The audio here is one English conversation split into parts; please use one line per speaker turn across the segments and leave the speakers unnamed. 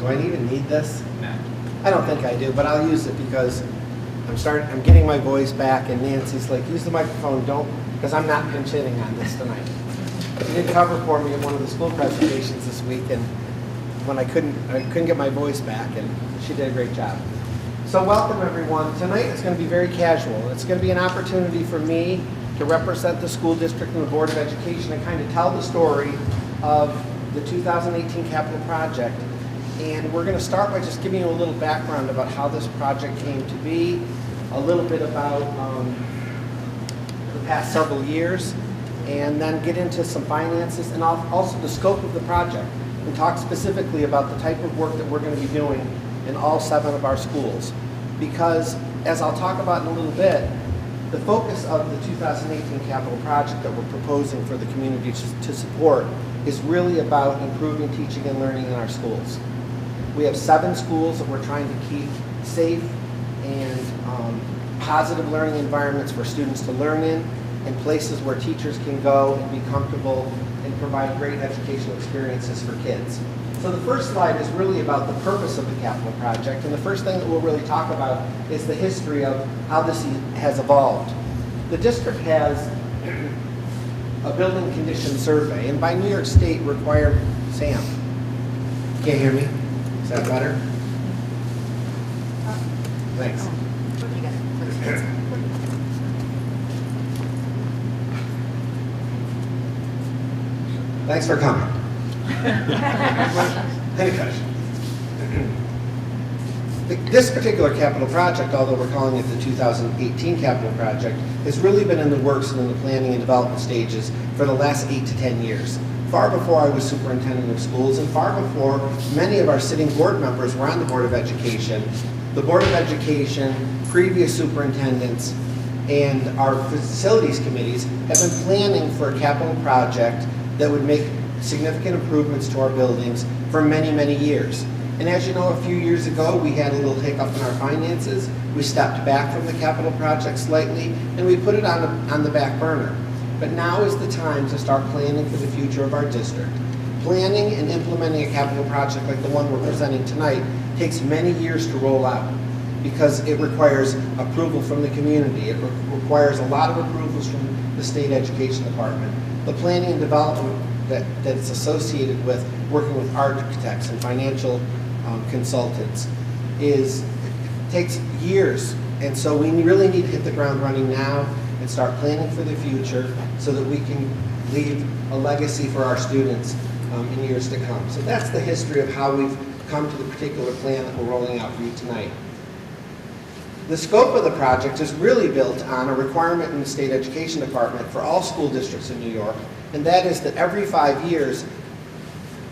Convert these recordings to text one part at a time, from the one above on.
Do I even need this?
No.
I don't think I do, but I'll use it because I'm getting my voice back, and Nancy's like, use the microphone, don't, because I'm not pinch hitting on this tonight. She did cover for me at one of the school presentations this week, and when I couldn't get my voice back, and she did a great job. So welcome everyone. Tonight it's going to be very casual. It's going to be an opportunity for me to represent the school district and the Board of Education and kind of tell the story of the 2018 capital project. And we're going to start by just giving you a little background about how this project came to be, a little bit about the past several years, and then get into some finances and also the scope of the project, and talk specifically about the type of work that we're going to be doing in all 7 of our schools. Because, as I'll talk about in a little bit, the focus of the 2018 capital project that we're proposing for the community to support is really about improving teaching and learning in our schools. We have 7 schools that we're trying to keep safe and positive learning environments for students to learn in, and places where teachers can go and be comfortable and provide great educational experiences for kids. So the first slide is really about the purpose of the capital project, and the first thing that we'll really talk about is the history of how this has evolved. The district has a building condition survey, and by New York State required, Sam, can't hear me? Is that better? Thanks. Thanks for coming. Any questions? This particular capital project, although we're calling it the 2018 capital project, has really been in the works and in the planning and development stages for the last 8 to 10 years. Far before I was superintendent of schools, and far before many of our sitting board members were on the Board of Education, the Board of Education, previous superintendents, and our facilities committees have been planning for a capital project that would make significant improvements to our buildings for many, many years. And as you know, a few years ago, we had a little hiccup in our finances. We stepped back from the capital project slightly, and we put it on the back burner. But now is the time to start planning for the future of our district. Planning and implementing a capital project like the one we're presenting tonight takes many years to roll out because it requires approval from the community. It requires a lot of approvals from the state education department. The planning and development that's associated with working with architects and financial consultants takes years. And so we really need to hit the ground running now and start planning for the future so that we can leave a legacy for our students in years to come. So that's the history of how we've come to the particular plan that we're rolling out for you tonight. The scope of the project is really built on a requirement in the state education department for all school districts in New York, and that is that every 5 years,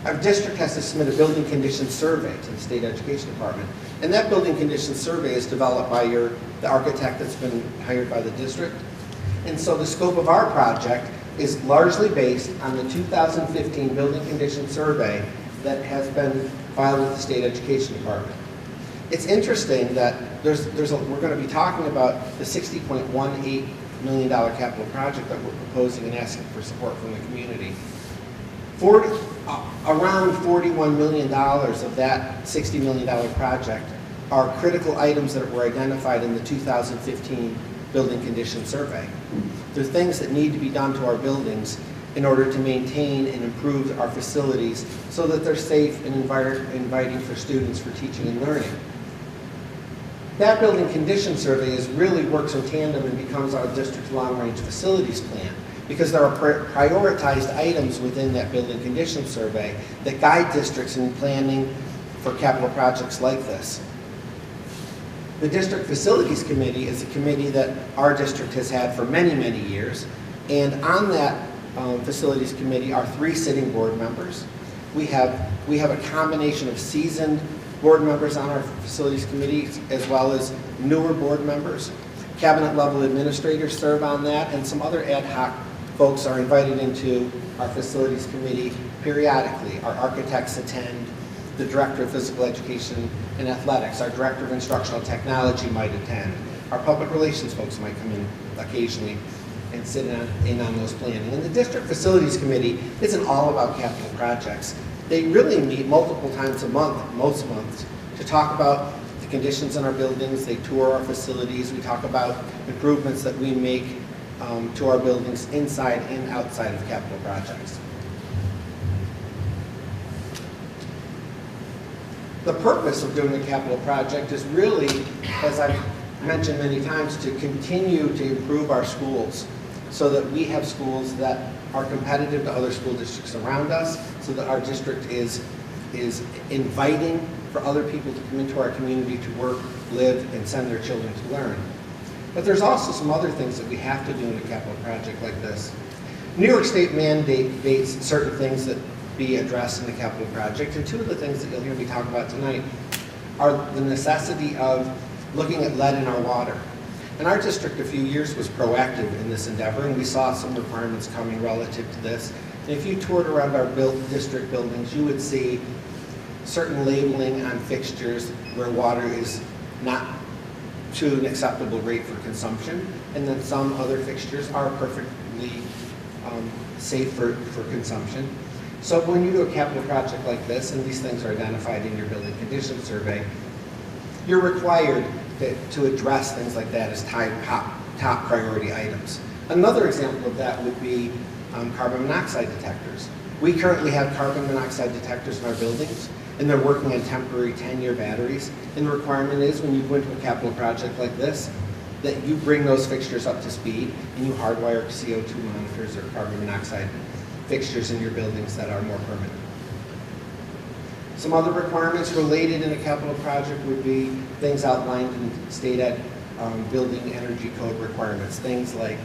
our district has to submit a building condition survey to the state education department. And that building condition survey is developed by the architect that's been hired by the district. And so the scope of our project is largely based on the 2015 building condition survey that has been filed with the state education department. It's interesting that we're going to be talking about the $60.18 million capital project that we're proposing and asking for support from the community. Around $41 million of that $60 million project are critical items that were identified in the 2015 building condition survey. They're things that need to be done to our buildings in order to maintain and improve our facilities so that they're safe and inviting for students for teaching and learning. That building condition survey really works in tandem and becomes our district's long-range facilities plan, because there are prioritized items within that building condition survey that guide districts in planning for capital projects like this. The District Facilities Committee is a committee that our district has had for many, many years, and on that Facilities Committee are 3 sitting board members. We have a combination of seasoned board members on our Facilities Committee as well as newer board members. Cabinet level administrators serve on that, and some other ad hoc folks are invited into our Facilities Committee periodically. Our architects attend, the Director of Physical Education and Athletics, our Director of Instructional Technology might attend, our Public Relations folks might come in occasionally and sit in on those planning. And the District Facilities Committee isn't all about capital projects. They really meet multiple times a month, most months, to talk about the conditions in our buildings. They tour our facilities. We talk about improvements that we make to our buildings inside and outside of capital projects. The purpose of doing a capital project is really, as I've mentioned many times, to continue to improve our schools so that we have schools that are competitive to other school districts around us, so that our district is inviting for other people to come into our community to work, live, and send their children to learn. But there's also some other things that we have to do in a capital project like this. New York State mandates certain things that be addressed in the capital project, and two of the things that you'll hear me talk about tonight are the necessity of looking at lead in our water. And our district a few years was proactive in this endeavor, and we saw some requirements coming relative to this. And if you toured around our district buildings, you would see certain labeling on fixtures where water is not to an acceptable rate for consumption, and then some other fixtures are perfectly safe for consumption. So when you do a capital project like this, and these things are identified in your building condition survey, you're required to address things like that as top priority items. Another example of that would be carbon monoxide detectors. We currently have carbon monoxide detectors in our buildings, and they're working on temporary 10-year batteries. And the requirement is when you go into a capital project like this, that you bring those fixtures up to speed and you hardwire CO2 monitors or carbon monoxide fixtures in your buildings that are more permanent. Some other requirements related in a capital project would be things outlined in state ed building energy code requirements, things like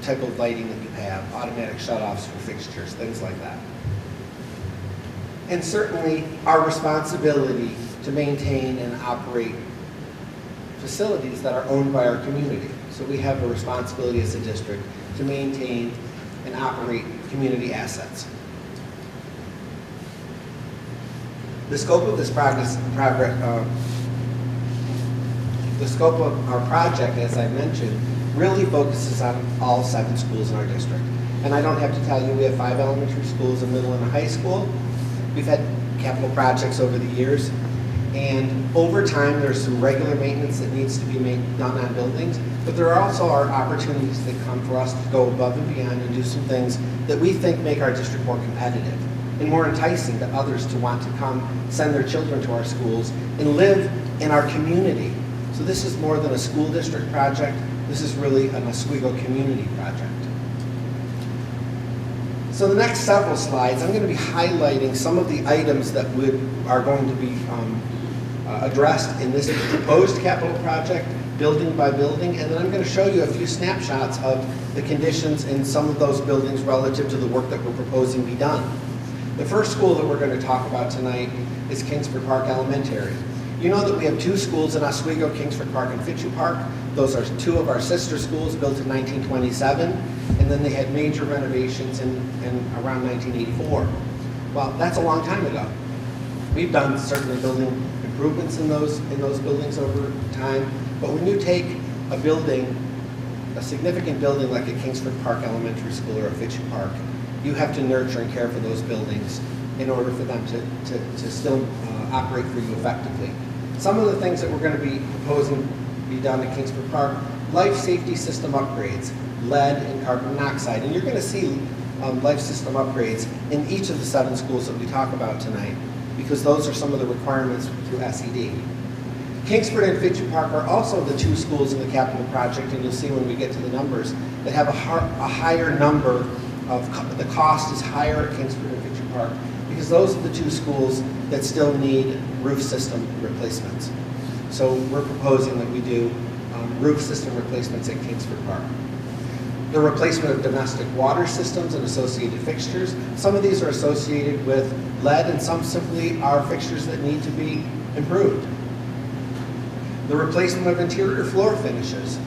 type of lighting that you have, automatic shutoffs for fixtures, things like that. And certainly our responsibility to maintain and operate facilities that are owned by our community. So we have a responsibility as a district to maintain and operate community assets. The scope of this the scope of our project, as I mentioned, really focuses on all 7 schools in our district. And I don't have to tell you, we have 5 elementary schools, a middle and a high school. We've had capital projects over the years, and over time there's some regular maintenance that needs to be done on buildings, but there also are opportunities that come for us to go above and beyond and do some things that we think make our district more competitive and more enticing to others to want to come send their children to our schools and live in our community. So this is more than a school district project, this is really an Oswego community project. So the next several slides, I'm going to be highlighting some of the items that are going to be addressed in this proposed capital project, building by building, and then I'm going to show you a few snapshots of the conditions in some of those buildings relative to the work that we're proposing be done. The first school that we're going to talk about tonight is Kingsford Park Elementary. You know that we have 2 schools in Oswego, Kingsford Park and Fitchie Park. Those are 2 of our sister schools built in 1927, and then they had major renovations in around 1984. Well, that's a long time ago. We've done certainly building improvements in those buildings over time, but when you take a building, a significant building like a Kingsford Park Elementary School or a Fitchie Park, you have to nurture and care for those buildings in order for them to still operate for you effectively. Some of the things that we're going to be proposing be done at Kingsford Park: life safety system upgrades, lead and carbon monoxide. And you're going to see life system upgrades in each of the 7 schools that we talk about tonight, because those are some of the requirements through SED. Kingsford and Fitchie Park are also the 2 schools in the capital project, and you'll see when we get to the numbers, that have a higher number of, the cost is higher at Kingsford and Fitchie Park, because those are the 2 schools that still need roof system replacements. So we're proposing that we do roof system replacements at Kingsford Park. The replacement of domestic water systems and associated fixtures. Some of these are associated with lead, and some simply are fixtures that need to be improved. The replacement of interior floor finishes.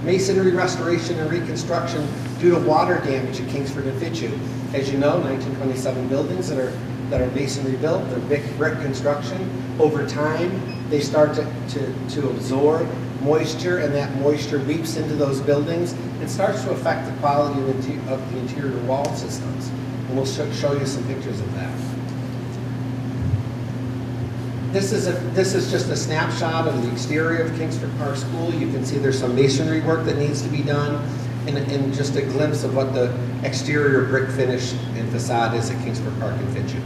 Masonry restoration and reconstruction due to water damage at Kingsford and Fitchie. As you know, 1927 buildings that are masonry built, they're brick construction. Over time, they start to absorb moisture, and that moisture weeps into those buildings and starts to affect the quality of the interior wall systems. And we'll show you some pictures of that. This is just a snapshot of the exterior of Kingsford Park School. You can see there's some masonry work that needs to be done, and just a glimpse of what the exterior brick finish and facade is at Kingsford Park in Fitchett.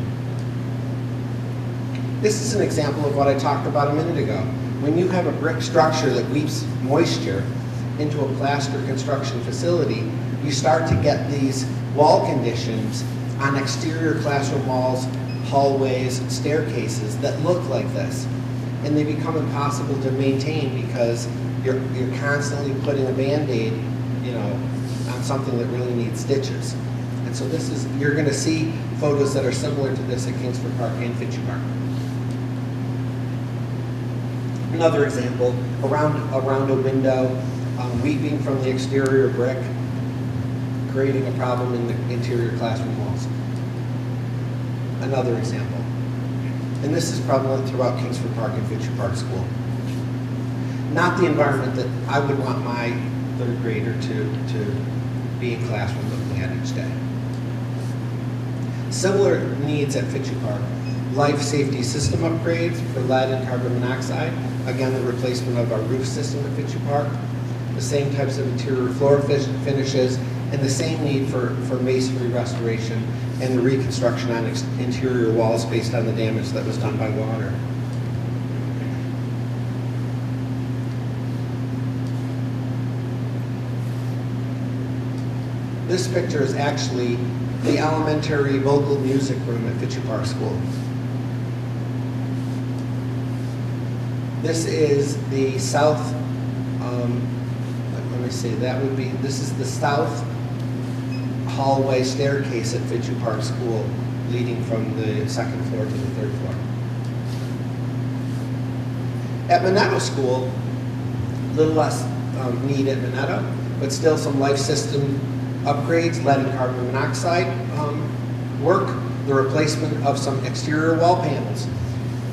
This is an example of what I talked about a minute ago. When you have a brick structure that weeps moisture into a plaster construction facility, you start to get these wall conditions on exterior classroom walls, hallways, staircases that look like this. And they become impossible to maintain because you're constantly putting a Band-Aid, on something that really needs stitches. And so you're going to see photos that are similar to this at Kingsford Park and Fitchett Park. Another example, around a window, weeping from the exterior brick, creating a problem in the interior classroom walls. Another example. And this is prevalent throughout Kingsford Park and Fitchett Park School. Not the environment that I would want my third grader to be in classroom looking at each day. Similar needs at Fitchett Park. Life safety system upgrades for lead and carbon monoxide. Again, the replacement of our roof system at Fitchett Park. The same types of interior floor finishes, and the same need for masonry restoration and the reconstruction on interior walls based on the damage that was done by water. This picture is actually the elementary vocal music room at Fitchett Park School. This is the south, this is the south hallway staircase at Fitchett Park School, leading from the second floor to the third floor. At Minetto School, a little less need at Minetto, but still some life system upgrades, lead and carbon monoxide work, the replacement of some exterior wall panels.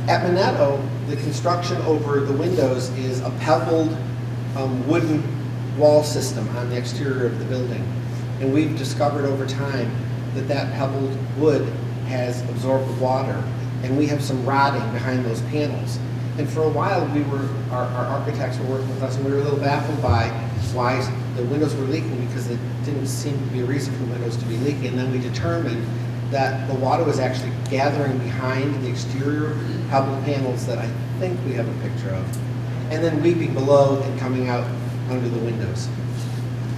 At Minetto, the construction over the windows is a pebbled wooden wall system on the exterior of the building. And we've discovered over time that pebbled wood has absorbed water, and we have some rotting behind those panels. And for a while, our architects were working with us, and we were a little baffled by why the windows were leaking, because it didn't seem to be a reason for the windows to be leaking. And then we determined that the water was actually gathering behind the exterior pebbled panels that I think we have a picture of, and then weeping below and coming out under the windows.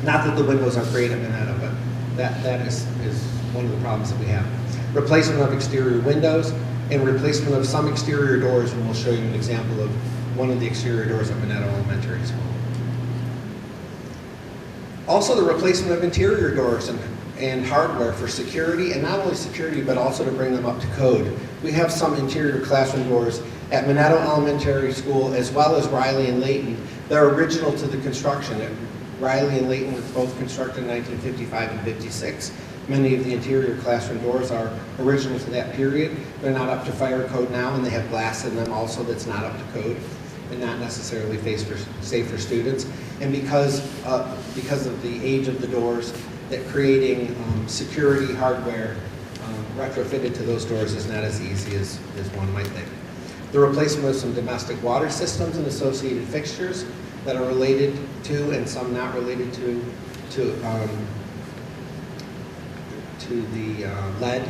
Not that the windows are great at Minetto, but that is one of the problems that we have. Replacement of exterior windows and replacement of some exterior doors, and we'll show you an example of one of the exterior doors at Minetto Elementary School. Also the replacement of interior doors and hardware for security, and not only security, but also to bring them up to code. We have some interior classroom doors at Minetto Elementary School, as well as Riley and Leyton. They're original to the construction. Riley and Leyton were both constructed in 1955 and 56. Many of the interior classroom doors are original to that period. They're not up to fire code now, and they have glass in them also that's not up to code and not necessarily safe for students. And because of the age of the doors, that creating security hardware retrofitted to those doors is not as easy as one might think. The replacement of some domestic water systems and associated fixtures that are related to, and some not related to the lead.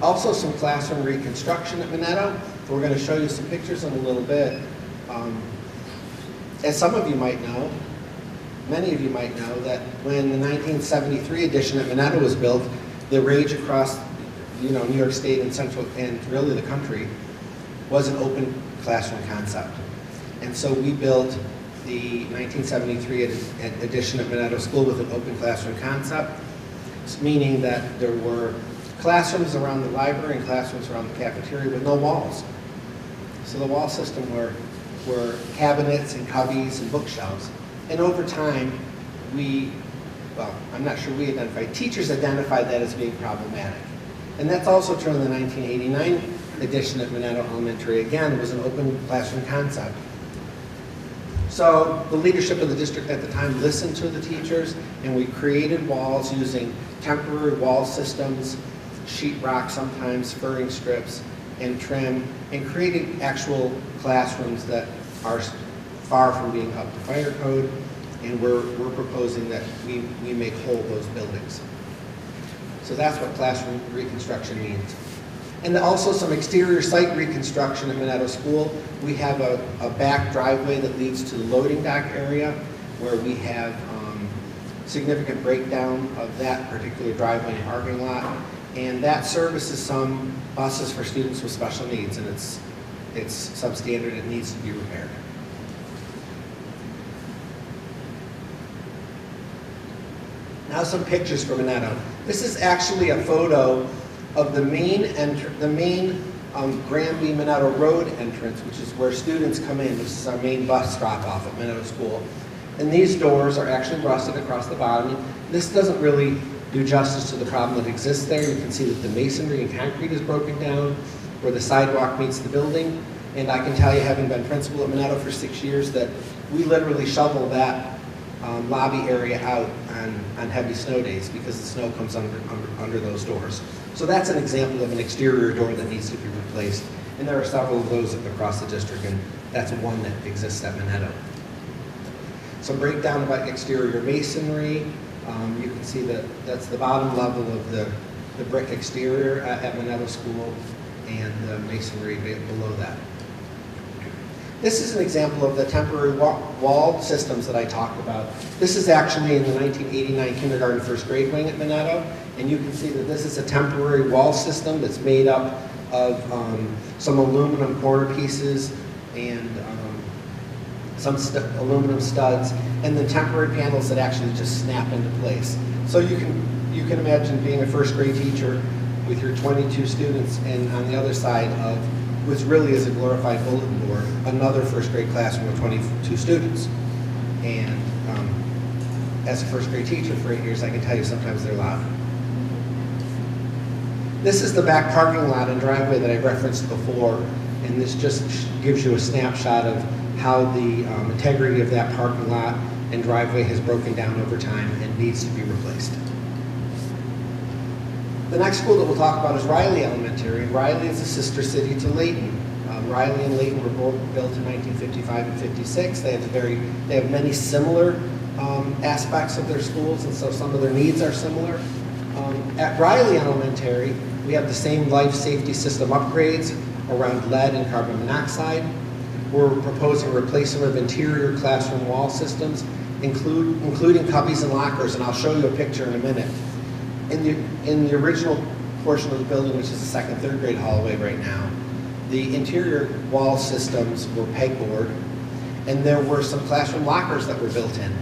Also some classroom reconstruction at Minetto. We're going to show you some pictures in a little bit. As some of you might know, many of you might know, that when the 1973 edition at Minetto was built, the rage across New York State and central and really the country was an open classroom concept. And so we built the 1973 edition of Minetto School with an open classroom concept, meaning that there were classrooms around the library and classrooms around the cafeteria with no walls. So the wall system were cabinets and cubbies and bookshelves. And over time, I'm not sure we identified, teachers identified that as being problematic. And that's also true in the 1989 edition of Minetto Elementary. Again, it was an open classroom concept. So the leadership of the district at the time listened to the teachers, and we created walls using temporary wall systems, sheetrock, sometimes furring strips, and trim, and created actual classrooms that are far from being up to fire code, and we're proposing that we make whole those buildings. So that's what classroom reconstruction means. And also some exterior site reconstruction at Minetto School. We have a back driveway that leads to the loading dock area where we have significant breakdown of that particular driveway and parking lot. And that services some buses for students with special needs, and it's substandard, it needs to be repaired. Now some pictures from Minetto. This is actually a photo of the main Granby Minetto Road entrance, which is where students come in. This is our main bus drop off at Minetto School. And these doors are actually rusted across the bottom. This doesn't really do justice to the problem that exists there. You can see that the masonry and concrete is broken down where the sidewalk meets the building. And I can tell you, having been principal at Minetto for 6 years, that we literally shovel that lobby area out on heavy snow days because the snow comes under those doors. So that's an example of an exterior door that needs to be replaced. And there are several of those across the district, and that's one that exists at Minetto. Some breakdown about exterior masonry. You can see that that's the bottom level of the brick exterior at Minetto School, and the masonry below that. This is an example of the temporary wall systems that I talked about. This is actually in the 1989 kindergarten first grade wing at Minetto, and you can see that this is a temporary wall system that's made up of some aluminum corner pieces and some aluminum studs, and then temporary panels that actually just snap into place. So you can imagine being a first grade teacher with your 22 students, and on the other side of which really is a glorified bulletin board, another first grade classroom of 22 students. And as a first grade teacher for 8 years, I can tell you sometimes they're loud. This is the back parking lot and driveway that I referenced before, and this just gives you a snapshot of how the integrity of that parking lot and driveway has broken down over time and needs to be replaced. The next school that we'll talk about is Riley Elementary. Riley is a sister city to Leyton. Riley and Leyton were both built in 1955 and 56. They have many similar aspects of their schools, and so some of their needs are similar. At Riley Elementary, we have the same life safety system upgrades around lead and carbon monoxide. We're proposing replacement of interior classroom wall systems, including cubbies and lockers, and I'll show you a picture in a minute. In the original portion of the building, which is the second, third grade Holloway right now, the interior wall systems were pegboard, and there were some classroom lockers that were built in.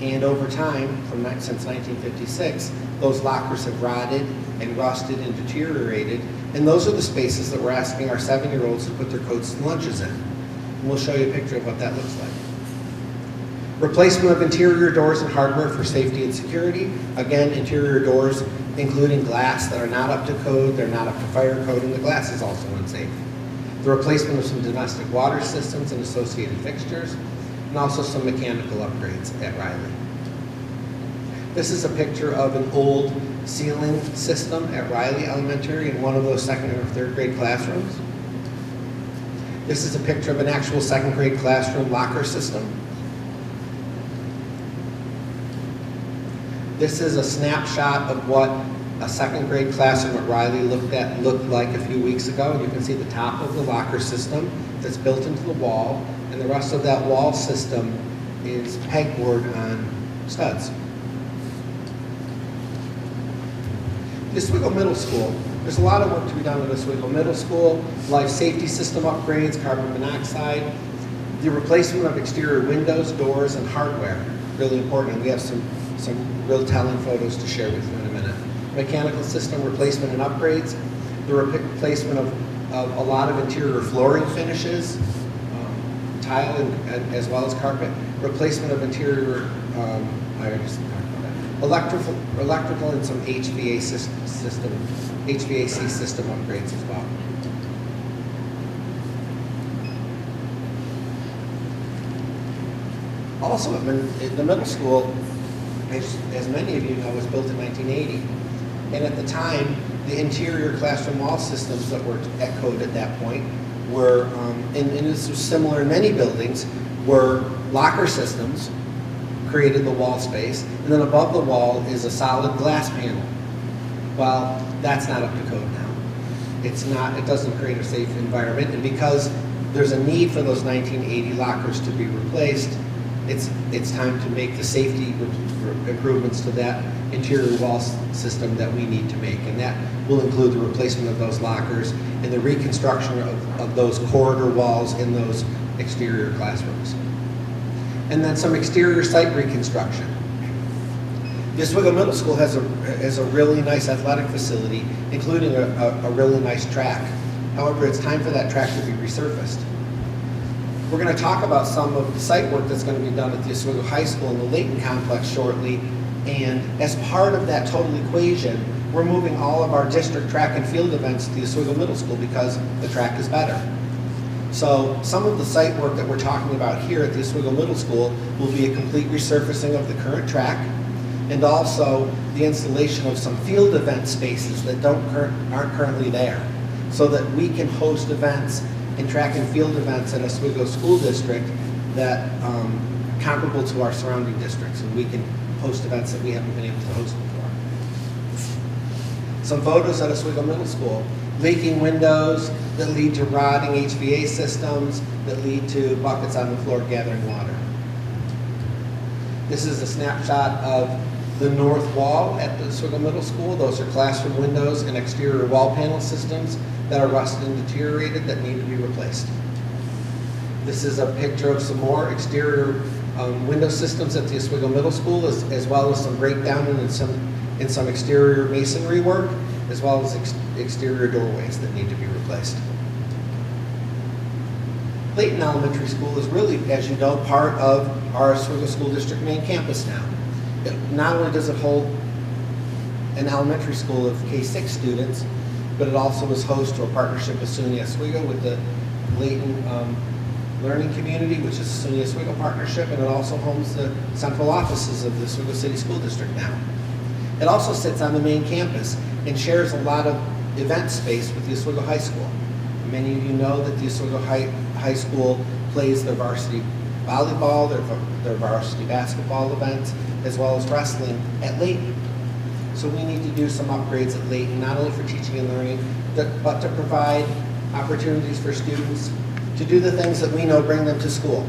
And over time, since 1956, those lockers have rotted and rusted and deteriorated, and those are the spaces that we're asking our 7-year-olds to put their coats and lunches in. And we'll show you a picture of what that looks like. Replacement of interior doors and hardware for safety and security. Again, interior doors including glass that are not up to code, they're not up to fire code, and the glass is also unsafe. The replacement of some domestic water systems and associated fixtures, and also some mechanical upgrades at Riley. This is a picture of an old ceiling system at Riley Elementary in one of those second or third grade classrooms. This is a picture of an actual second grade classroom locker system. This is a snapshot of what a second grade classroom at Riley looked like a few weeks ago. You can see the top of the locker system that's built into the wall, and the rest of that wall system is pegboard on studs. Oswego Middle School. There's a lot of work to be done at Oswego Middle School. Life safety system upgrades, carbon monoxide, the replacement of exterior windows, doors, and hardware. Really important, and we have some real telling photos to share with you in a minute. Mechanical system replacement and upgrades, the replacement of a lot of interior flooring finishes, tile as well as carpet, replacement of interior electrical and some HVAC system upgrades as well. Also, the middle school, as many of you know, was built in 1980. And at the time, the interior classroom wall systems that were at code at that point were, and this was similar in many buildings, were locker systems, created the wall space, and then above the wall is a solid glass panel. Well, that's not up to code now. It doesn't create a safe environment, and because there's a need for those 1980 lockers to be replaced, it's time to make the safety improvements to that interior wall system that we need to make, and that will include the replacement of those lockers and the reconstruction of those corridor walls in those exterior classrooms. And then some exterior site reconstruction. The Oswego Middle School has a really nice athletic facility, including a really nice track. However, it's time for that track to be resurfaced. We're going to talk about some of the site work that's going to be done at the Oswego High School and the Leyton complex shortly. And as part of that total equation, we're moving all of our district track and field events to the Oswego Middle School because the track is better. So some of the site work that we're talking about here at the Oswego Middle School will be a complete resurfacing of the current track, and also the installation of some field event spaces that aren't currently there, so that we can host events and track and field events at Oswego School District that comparable to our surrounding districts, and we can host events that we haven't been able to host before. Some photos at Oswego Middle School. Leaking windows that lead to rotting HVA systems that lead to buckets on the floor gathering water. This is a snapshot of the north wall at the Oswego Middle School. Those are classroom windows and exterior wall panel systems that are rusted and deteriorated that need to be replaced. This is a picture of some more exterior window systems at the Oswego Middle School, as well as some breakdown in some exterior masonry work, as well as exterior doorways that need to be replaced. Leyton Elementary School is really, as you know, part of our Oswego School District main campus now. Not only does it hold an elementary school of K-6 students, but it also is host to a partnership with SUNY Oswego with the Leyton Learning Community, which is a SUNY Oswego partnership, and it also homes the central offices of the Oswego City School District now. It also sits on the main campus and shares a lot of event space with the Oswego High School. Many of you know that the Oswego High School plays their varsity volleyball, their varsity basketball events, as well as wrestling at Leyton. So we need to do some upgrades at Leyton, not only for teaching and learning, but to provide opportunities for students to do the things that we know bring them to school.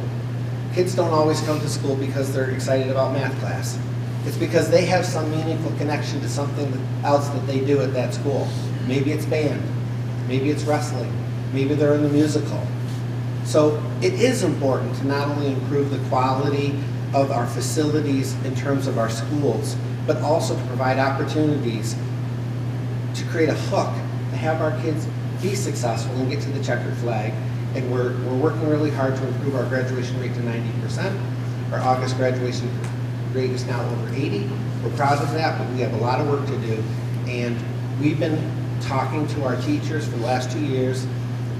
Kids don't always come to school because they're excited about math class. It's because they have some meaningful connection to something else that they do at that school. Maybe it's band, maybe it's wrestling, maybe they're in the musical. So it is important to not only improve the quality of our facilities in terms of our schools, but also to provide opportunities to create a hook, to have our kids be successful and get to the checkered flag. And we're working really hard to improve our graduation rate to 90%. Our August graduation rate is now over 80. We're proud of that, but we have a lot of work to do. And we've been talking to our teachers for the last 2 years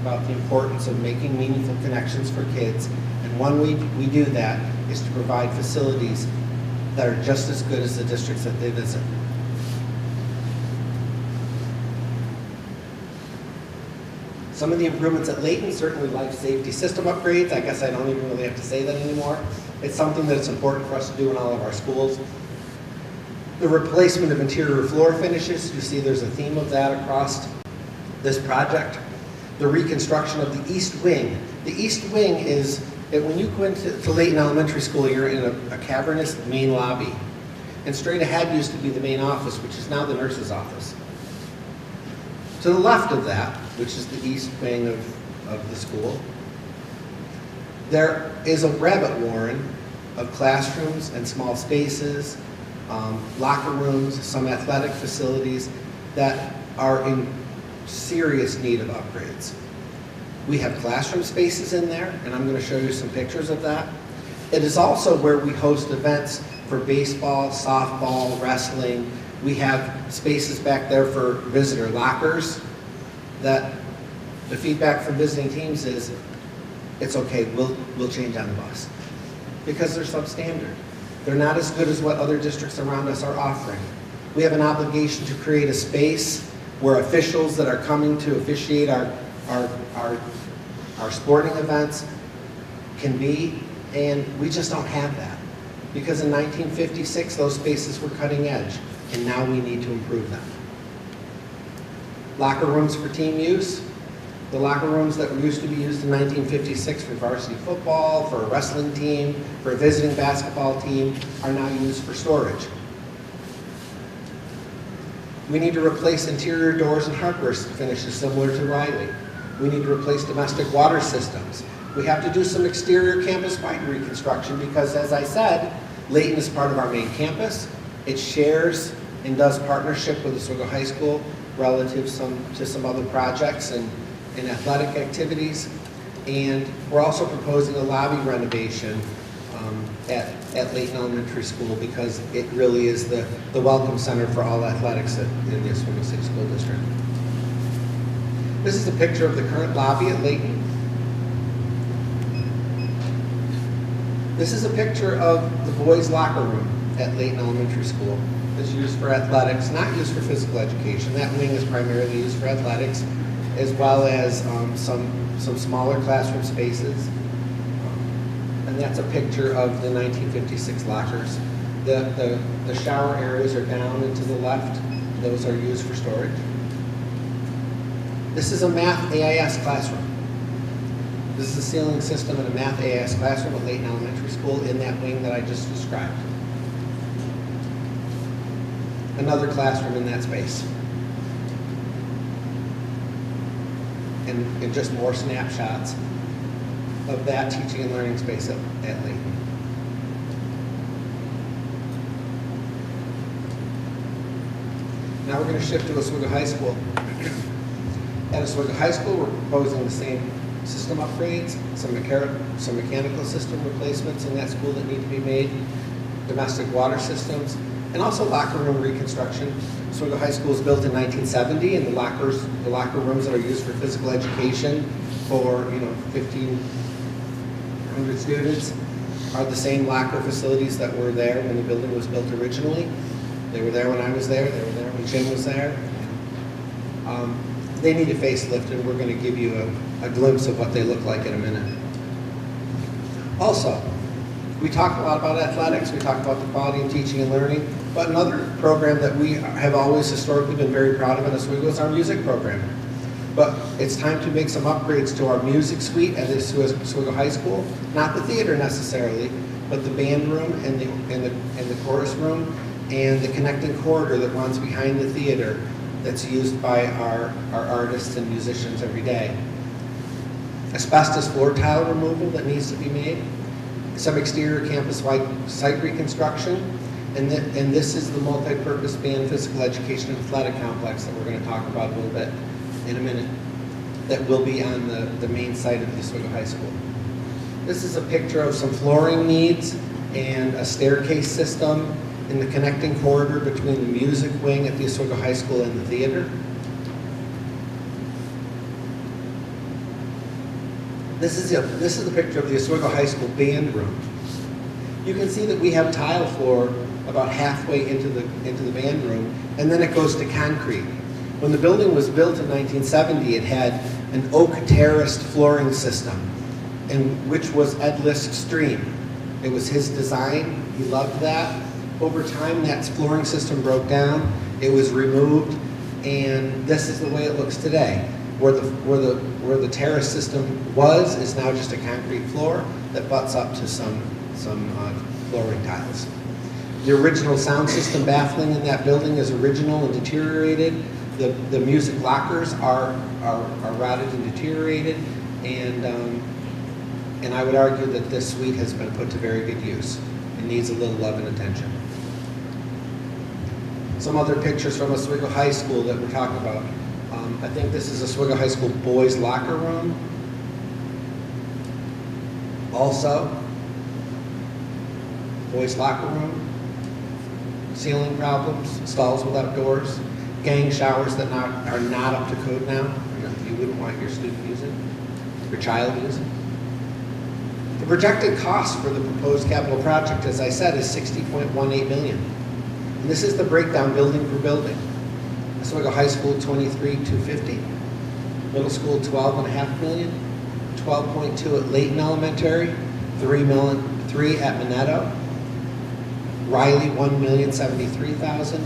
about the importance of making meaningful connections for kids. And one way we do that is to provide facilities that are just as good as the districts that they visit. Some of the improvements at Leyton, certainly life safety system upgrades. I guess I don't even really have to say that anymore. It's something that's important for us to do in all of our schools. The replacement of interior floor finishes. You see there's a theme of that across this project. The reconstruction of the East Wing. The East Wing is, when you go into Leyton Elementary School, you're in a cavernous main lobby. And straight ahead used to be the main office, which is now the nurse's office. To the left of that, which is the east wing of the school, there is a rabbit warren of classrooms and small spaces, locker rooms, some athletic facilities that are in serious need of upgrades. We have classroom spaces in there, and I'm going to show you some pictures of that. It is also where we host events for baseball, softball, wrestling. We have spaces back there for visitor lockers that the feedback from visiting teams is, it's okay, we'll change on the bus. because they're substandard. They're not as good as what other districts around us are offering. We have an obligation to create a space where officials that are coming to officiate our sporting events can be, and we just don't have that. Because in 1956, those spaces were cutting edge, and now we need to improve them. Locker rooms for team use. The locker rooms that used to be used in 1956 for varsity football, for a wrestling team, for a visiting basketball team, are now used for storage. We need to replace interior doors and hardware finishes similar to Riley. We need to replace domestic water systems. We have to do some exterior campus-wide reconstruction because, as I said, Leyton is part of our main campus. It shares and does partnership with Oswego High School relative to some other projects and athletic activities. And we're also proposing a lobby renovation at Leyton Elementary School because it really is the welcome center for all athletics in the Oswego City School District. This is a picture of the current lobby at Leyton. This is a picture of the boys' locker room at Leyton Elementary School. It's used for athletics, not used for physical education. That wing is primarily used for athletics, as well as some smaller classroom spaces. And that's a picture of the 1956 lockers. The shower areas are down and to the left. Those are used for storage. This is a math AIS classroom. This is a ceiling system in a math AIS classroom at Leyton Elementary School in that wing that I just described. Another classroom in that space. And just more snapshots of that teaching and learning space at Leyton. Now we're going to shift to Oswego High School. At Oswego High School, we're proposing the same system upgrades, some mechanical system replacements in that school that need to be made, domestic water systems, and also locker room reconstruction. Oswego High School was built in 1970, and the locker rooms that are used for physical education for 1,500 students are the same locker facilities that were there when the building was built originally. They were there when I was there. They were there when Jim was there. They need a facelift, and we're going to give you a glimpse of what they look like in a minute. Also, we talk a lot about athletics. We talk about the quality of teaching and learning. But another program that we have always historically been very proud of in Oswego is our music program. But it's time to make some upgrades to our music suite at Oswego High School. Not the theater necessarily, but the band room and the chorus room and the connecting corridor that runs behind the theater that's used by our artists and musicians every day. Asbestos floor tile removal that needs to be made. Some exterior campus-wide site reconstruction. And this is the multi-purpose band physical education and athletic complex that we're going to talk about a little bit in a minute, that will be on the main site of the Oswego High School. This is a picture of some flooring needs and a staircase system in the connecting corridor between the music wing at the Oswego High School and the theater. This is a picture of the Oswego High School band room. You can see that we have tile floor about halfway into the band room, and then it goes to concrete. When the building was built in 1970, it had an oak terraced flooring system, which was Ed Lisk's stream. It was his design. He loved that. Over time, that flooring system broke down. It was removed, and this is the way it looks today. Where the terrace system was is now just a concrete floor that butts up to some flooring tiles. The original sound system baffling in that building is original and deteriorated. The music lockers are rotted and deteriorated, and I would argue that this suite has been put to very good use. It needs a little love and attention. Some other pictures from Oswego High School that we're talking about. I think this is Oswego High School boys' locker room. Also, boys' locker room, ceiling problems, stalls without doors, gang showers that are not up to code now. You wouldn't want your student using, your child using. projected cost for the proposed capital project, as I said, is $60.18 million. And this is the breakdown building per building. Oswego High School, $23,250. Middle School, $12.5 million. 12.2 at Leyton Elementary, $3 at Minetto. Riley, $1,073,000.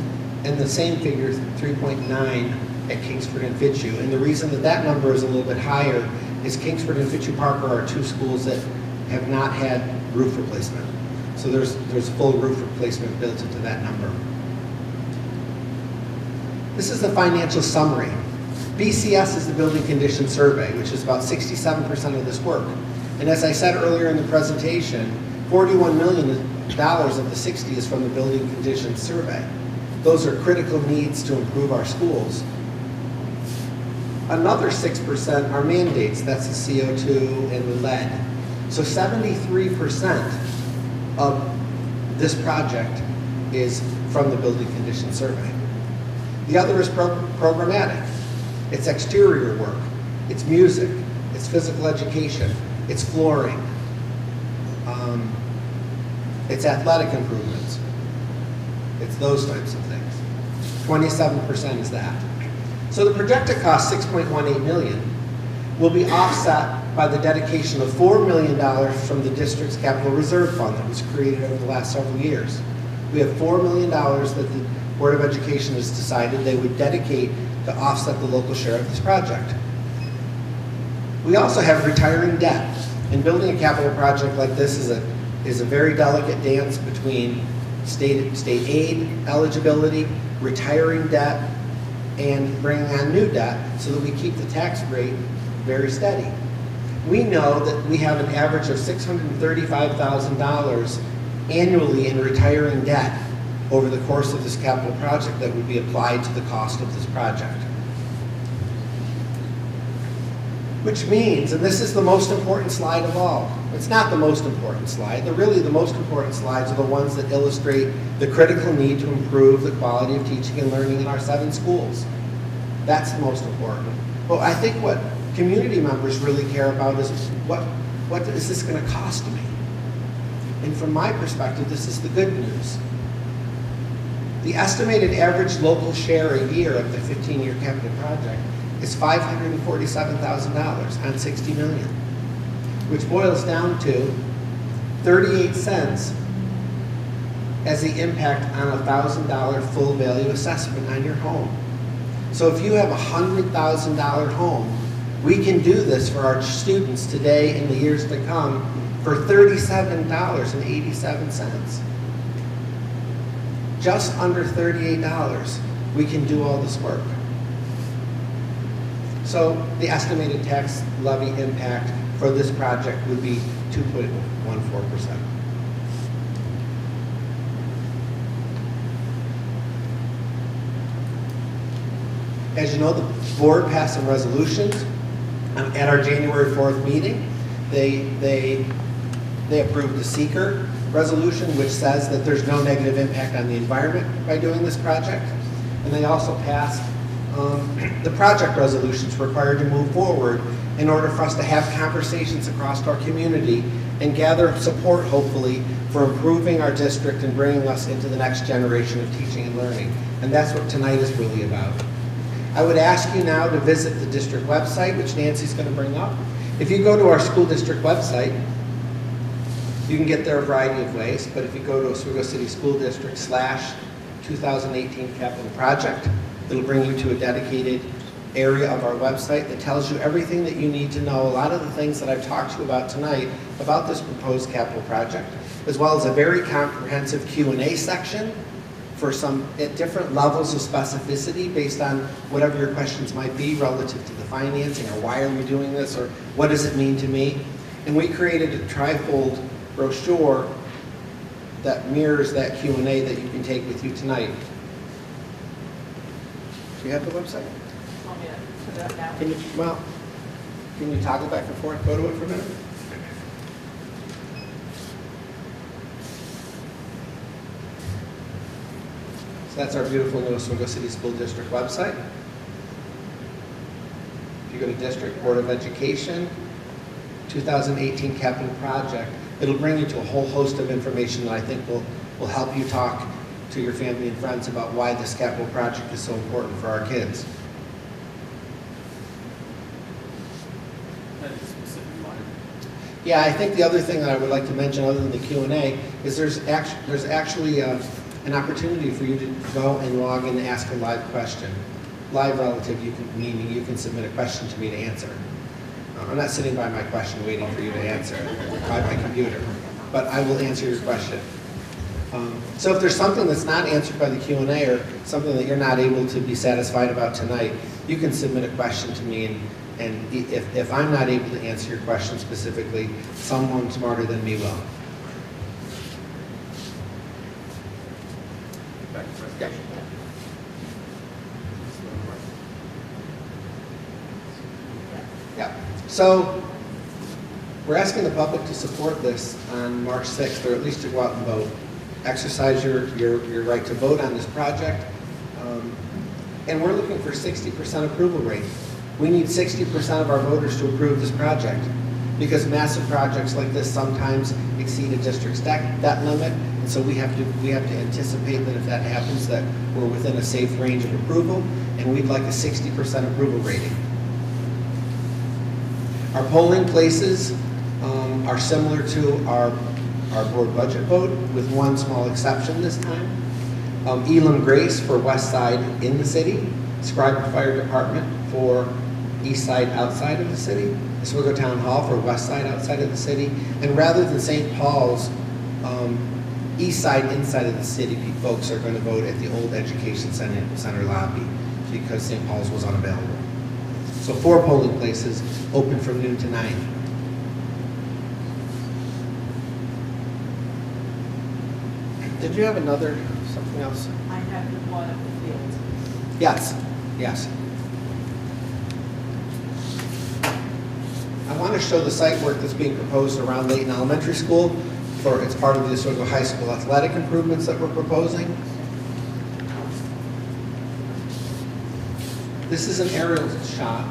And the same figure, 3.9 at Kingsford and Fitzhugh. And the reason that that number is a little bit higher is Kingsford and Fitzhugh Parker are two schools that have not had roof replacement. So there's full roof replacement built into that number. This is the financial summary. BCS is the building condition survey, which is about 67% of this work. And as I said earlier in the presentation, $41 million of the 60 is from the building condition survey. Those are critical needs to improve our schools. Another 6% are mandates. That's the CO2 and the lead. So 73% of this project is from the building condition survey. The other is programmatic. It's exterior work, it's music, it's physical education, it's flooring, it's athletic improvements. It's those types of things. 27% is that. So the projected cost, $6.18 million, will be offset by the dedication of $4 million from the district's capital reserve fund that was created over the last several years. We have $4 million that the Board of Education has decided they would dedicate to offset the local share of this project. We also have retiring debt. And building a capital project like this is a very delicate dance between state aid eligibility, retiring debt, and bringing on new debt so that we keep the tax rate very steady. We know that we have an average of $635,000 annually in retiring debt over the course of this capital project that would be applied to the cost of this project. Which means, and this is the most important slide of all, it's not the most important slide, really the most important slides are the ones that illustrate the critical need to improve the quality of teaching and learning in our 7 schools. That's the most important. But I think what community members really care about is what is this going to cost me? And from my perspective, this is the good news. The estimated average local share a year of the 15-year capital project is $547,000 on $60 million, which boils down to 38 cents as the impact on a $1,000 full value assessment on your home. So if you have a $100,000 home, we can do this for our students today and the years to come for $37.87. Just under $38, we can do all this work. So the estimated tax levy impact for this project would be 2.14%. As you know, the board passed some resolutions at our January 4th meeting. They approved the seeker resolution, which says that there's no negative impact on the environment by doing this project. And they also passed the project resolutions required to move forward in order for us to have conversations across our community and gather support, hopefully, for improving our district and bringing us into the next generation of teaching and learning. And that's what tonight is really about. I would ask you now to visit the district website, which Nancy's going to bring up. If you go to our school district website, you can get there a variety of ways, but if you go to Oswego City School District /2018 capital project, it'll bring you to a dedicated area of our website that tells you everything that you need to know, a lot of the things that I've talked to you about tonight about this proposed capital project, as well as a very comprehensive Q&A section for some at different levels of specificity based on whatever your questions might be relative to the financing, or why are we doing this, or what does it mean to me. And we created a trifold brochure that mirrors that Q&A that you can take with you tonight. Do you have the website?
Want me to put that down?
Can you toggle back and forth, go to it for a minute? So that's our beautiful new Oswego City School District website. If you go to District Board of Education, 2018 capital project, it'll bring you to a whole host of information that I think will help you talk to your family and friends about why this capital project is so important for our kids. Yeah, I think the other thing that I would like to mention, other than the Q&A, is there's actually an opportunity for you to go and log in and ask a live question. Live relative, meaning you can submit a question to me to answer. I'm not sitting by my question waiting for you to answer by my computer, but I will answer your question. So if there's something that's not answered by the Q&A or something that you're not able to be satisfied about tonight, you can submit a question to me, and if I'm not able to answer your question specifically, someone smarter than me will.
Back to presentation.
Yeah. Yeah. So we're asking the public to support this on March 6th, or at least to go out and vote. Exercise your right to vote on this project. And we're looking for 60% approval rate. We need 60% of our voters to approve this project, because massive projects like this sometimes exceed a district's debt limit, and so we have to anticipate that if that happens, that we're within a safe range of approval, and we'd like a 60% approval rating. Our polling places are similar to our board budget vote, with one small exception this time. Elam Grace for west side in the city, Scribe Fire Department for east side outside of the city, Oswego Town Hall for west side outside of the city, and rather than St. Paul's, east side inside of the city, folks are going to vote at the old Education Center lobby because St. Paul's was unavailable. So 4 polling places open from noon to 9. Did you have something else?
I have the one at the field.
Yes, yes. I want to show the site work that's being proposed around Leyton Elementary School. It's part of the Oswego High School athletic improvements that we're proposing. This is an aerial shot.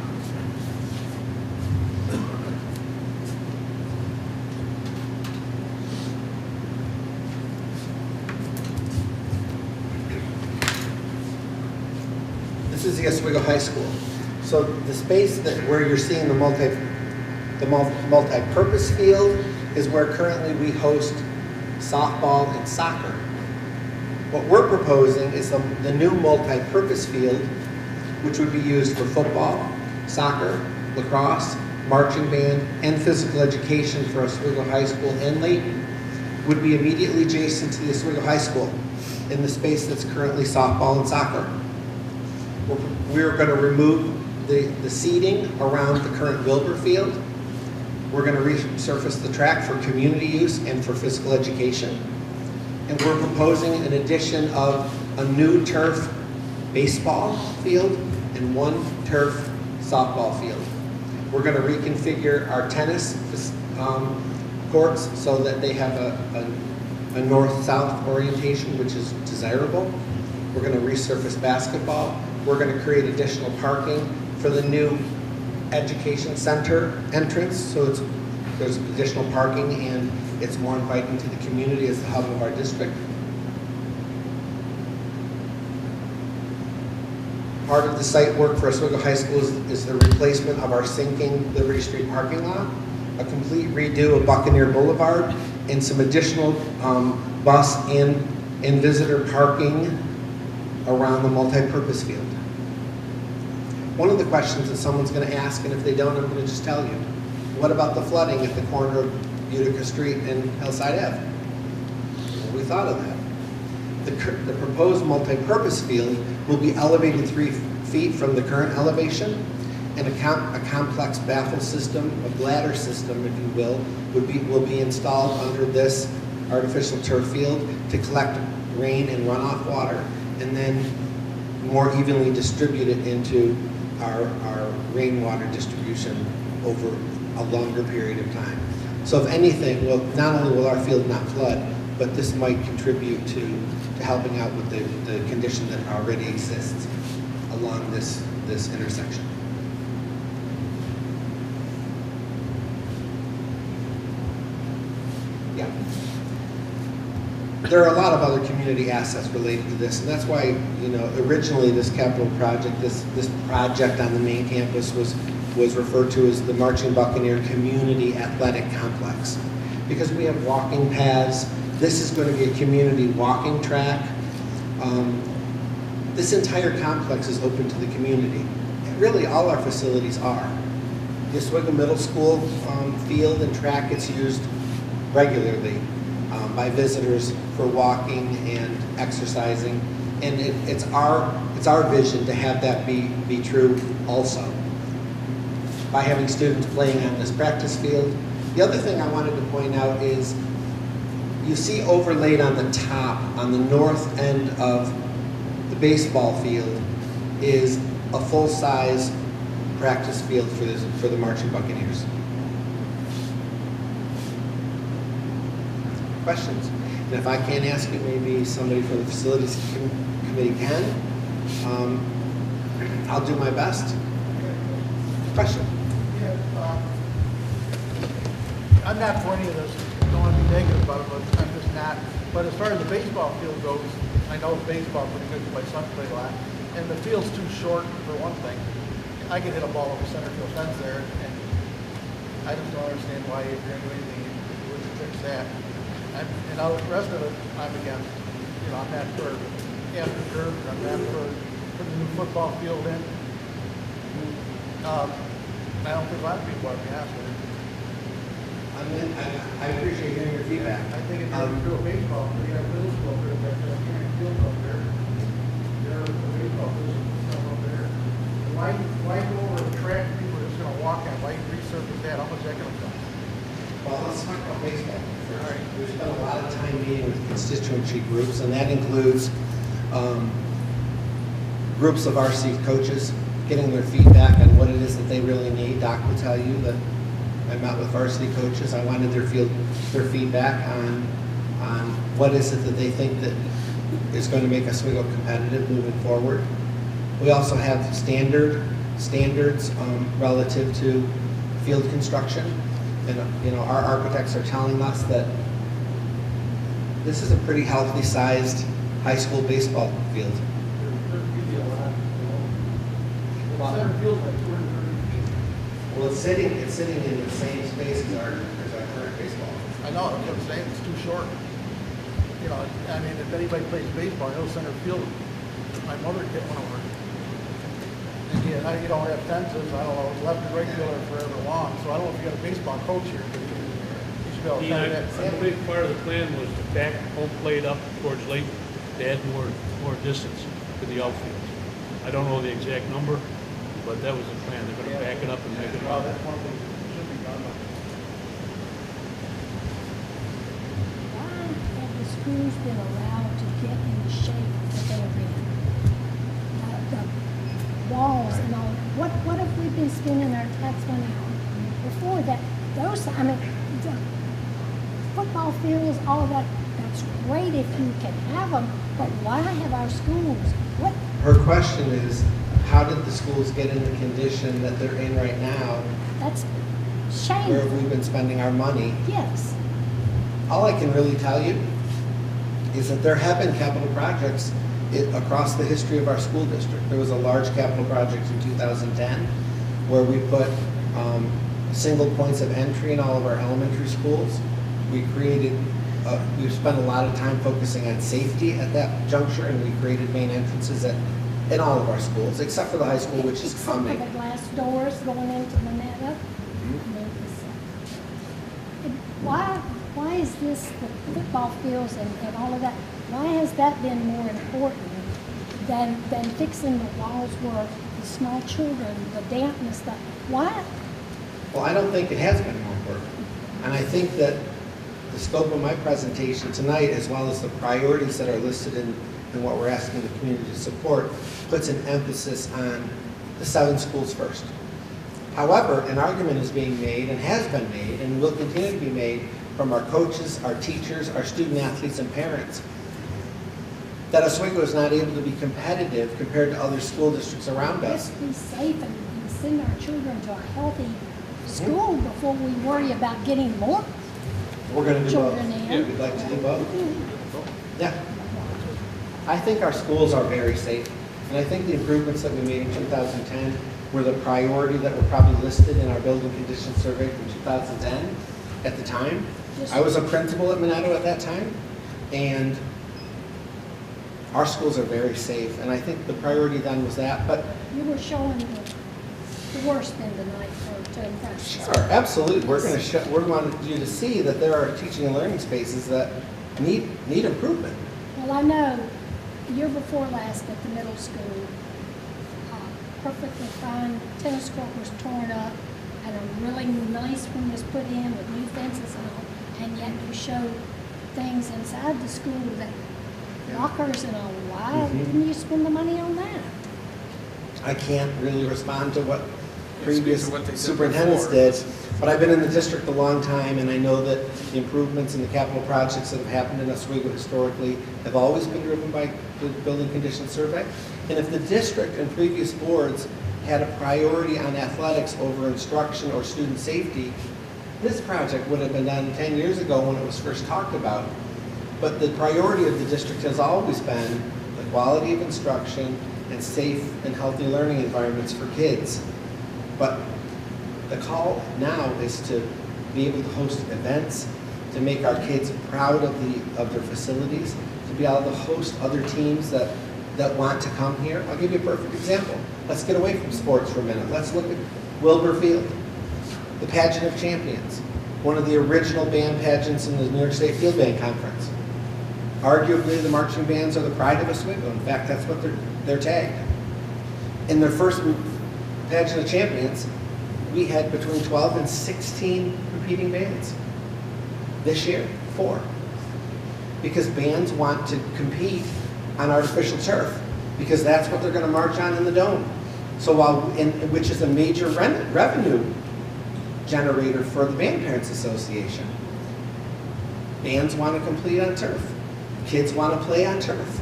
This is the Oswego High School. So the space where you're seeing the multi-purpose field is where currently we host softball and soccer. What we're proposing is the new multi-purpose field, which would be used for football, soccer, lacrosse, marching band, and physical education for Oswego High School and Leyton, would be immediately adjacent to the Oswego High School in the space that's currently softball and soccer. We're going to remove the seating around the current Wilbur field. We're going to resurface the track for community use and for physical education. And we're proposing an addition of a new turf baseball field and 1 turf softball field. We're going to reconfigure our tennis courts so that they have a north-south orientation, which is desirable. We're going to resurface basketball. We're going to create additional parking for the new education center entrance, so there's additional parking and it's more inviting to the community as the hub of our district. Part of the site work for Oswego High School is the replacement of our sinking Liberty Street parking lot, a complete redo of Buccaneer Boulevard, and some additional bus and visitor parking around the multi-purpose field. One of the questions that someone's going to ask, and if they don't, I'm going to just tell you, what about the flooding at the corner of Utica Street and Hillside Ave? Well, we thought of that. The proposed multi-purpose field will be elevated 3 feet from the current elevation, and a complex baffle system, a bladder system, if you will be installed under this artificial turf field to collect rain and runoff water, and then more evenly distribute it into our rainwater distribution over a longer period of time. So if anything, well, not only will our field not flood, but this might contribute to helping out with the condition that already exists along this intersection. There are a lot of other community assets related to this, and that's why, you know, originally this capital project, this project on the main campus was referred to as the Marching Buccaneer Community Athletic Complex. Because we have walking paths, this is going to be a community walking track. This entire complex is open to the community. Really, all our facilities are. The Oswego Middle School field and track gets used regularly by visitors for walking and exercising, and it's our vision to have that be true also. By having students playing on this practice field. The other thing I wanted to point out is you see overlaid on the top, on the north end of the baseball field, is a full-size practice field for the Marching Buccaneers. Questions? And if I can't ask you, maybe somebody from the facilities committee can. I'll do my best. Question?
Yeah, I'm not for any of this. I don't want to be negative about it, but I'm just not. But as far as the baseball field goes, I know baseball pretty good because my son played a lot, and the field's too short for one thing. I can hit a ball over center field fence there, and I just don't understand why if you're doing anything, you wouldn't fix that. And all the rest of it, I'm against. You know, I'm not for after curve, I'm not for putting a new football field in. I don't think a lot of people are, to be honest with you.
I appreciate hearing your feedback.
I think if you're do a baseball, you have middle school there, like the field up there. There are the baseball fields and stuff up there. Why go over a track people are just gonna walk on? Why resurface that? How much is that gonna cost?
Well, let's talk about baseball first. All right. We've spent a lot of time meeting with constituency groups, and that includes groups of RC coaches, getting their feedback on what it is that they really need. Doc will tell you that I met with varsity coaches. I wanted their feedback on what is it that they think that is going to make Oswego competitive moving forward. We also have standards relative to field construction. And you know, our architects are telling us that this is a pretty healthy sized high school baseball field.
There's really a lot, you know. The center field's like 230 feet.
Well, it's sitting in the same space as our current baseball.
I know, that's what I'm saying, it's too short. You know, I mean, if anybody plays baseball, I know center field, my mother hit one over. And you don't have fences, I don't know, left and right fielder forever long, so I don't know if you got a baseball coach here, but you should be able to
Yeah,
cover that.
a big part of the plan was to back home plate up towards Leyton to add more distance to the outfield. I don't know the exact number, but that was the plan. They're going to back it up and make it.
Well, that's one thing that should be done.
Why have the schools been allowed to get in the shape that they're in? The walls and all, what have we been spending our tax money on before that? The football fields, all that, that's great if you can have them, but why have our schools, what?
Her question is, how did the schools get in the condition that they're in right now?
That's
Where have
shameful.
we been spending our money?
Yes,
All I can really tell you is that there have been capital projects across the history of our school district. There was a large capital project in 2010 where we put single points of entry in all of our elementary schools. We spent a lot of time focusing on safety at that juncture, and we created main entrances in all of our schools, except for the high school, which is
except for
coming.
the glass doors going into the meadow. Why is this, the football fields and all of that, why has that been more important than fixing the walls where the small children, the dampness, why?
Well, I don't think it has been more important. And I think that the scope of my presentation tonight, as well as the priorities that are listed in what we're asking the community to support, puts an emphasis on the 7 schools first. However, an argument is being made and has been made and will continue to be made from our coaches, our teachers, our student athletes, and parents that Oswego is not able to be competitive compared to other school districts around us.
Let's be safe and send our children to a healthy school before we worry about getting more.
We're gonna do both.
children in.
We'd like to do both. Yeah. I think our schools are very safe, and I think the improvements that we made in 2010 were the priority that were probably listed in our building condition survey from 2010 at the time. I was a principal at Minetto at that time, and our schools are very safe, and I think the priority then was that, but
You were showing the worst in the night to impress.
sure, absolutely, we want you to see that there are teaching and learning spaces that need improvement.
Well, I know, year before last at the middle school, perfectly fine tennis court was torn up, and a really nice one was put in with new fences and all, and yet you showed things inside the school that lockers and all. Why didn't you spend the money on that?
I can't really respond to what
Speak
previous
to what they did
superintendents
before.
did, but I've been in the district a long time, and I know that the improvements and the capital projects that have happened in Oswego historically have always been driven by the building condition survey. And if the district and previous boards had a priority on athletics over instruction or student safety, this project would have been done 10 years ago when it was first talked about. But the priority of the district has always been the quality of instruction and safe and healthy learning environments for kids. But the call now is to be able to host events, to make our kids proud of their facilities, to be able to host other teams that want to come here. I'll give you a perfect example. Let's get away from sports for a minute. Let's look at Wilbur Field, the Pageant of Champions, one of the original band pageants in the New York State Field Band Conference. Arguably, the marching bands are the pride of Oswego. In fact, that's what they're tagged. In their first Pageant of Champions, we had between 12 and 16 competing bands. This year, 4. Because bands want to compete on artificial turf, because that's what they're going to march on in the dome. So which is a major revenue generator for the Band Parents Association. Bands want to compete on turf. Kids want to play on turf.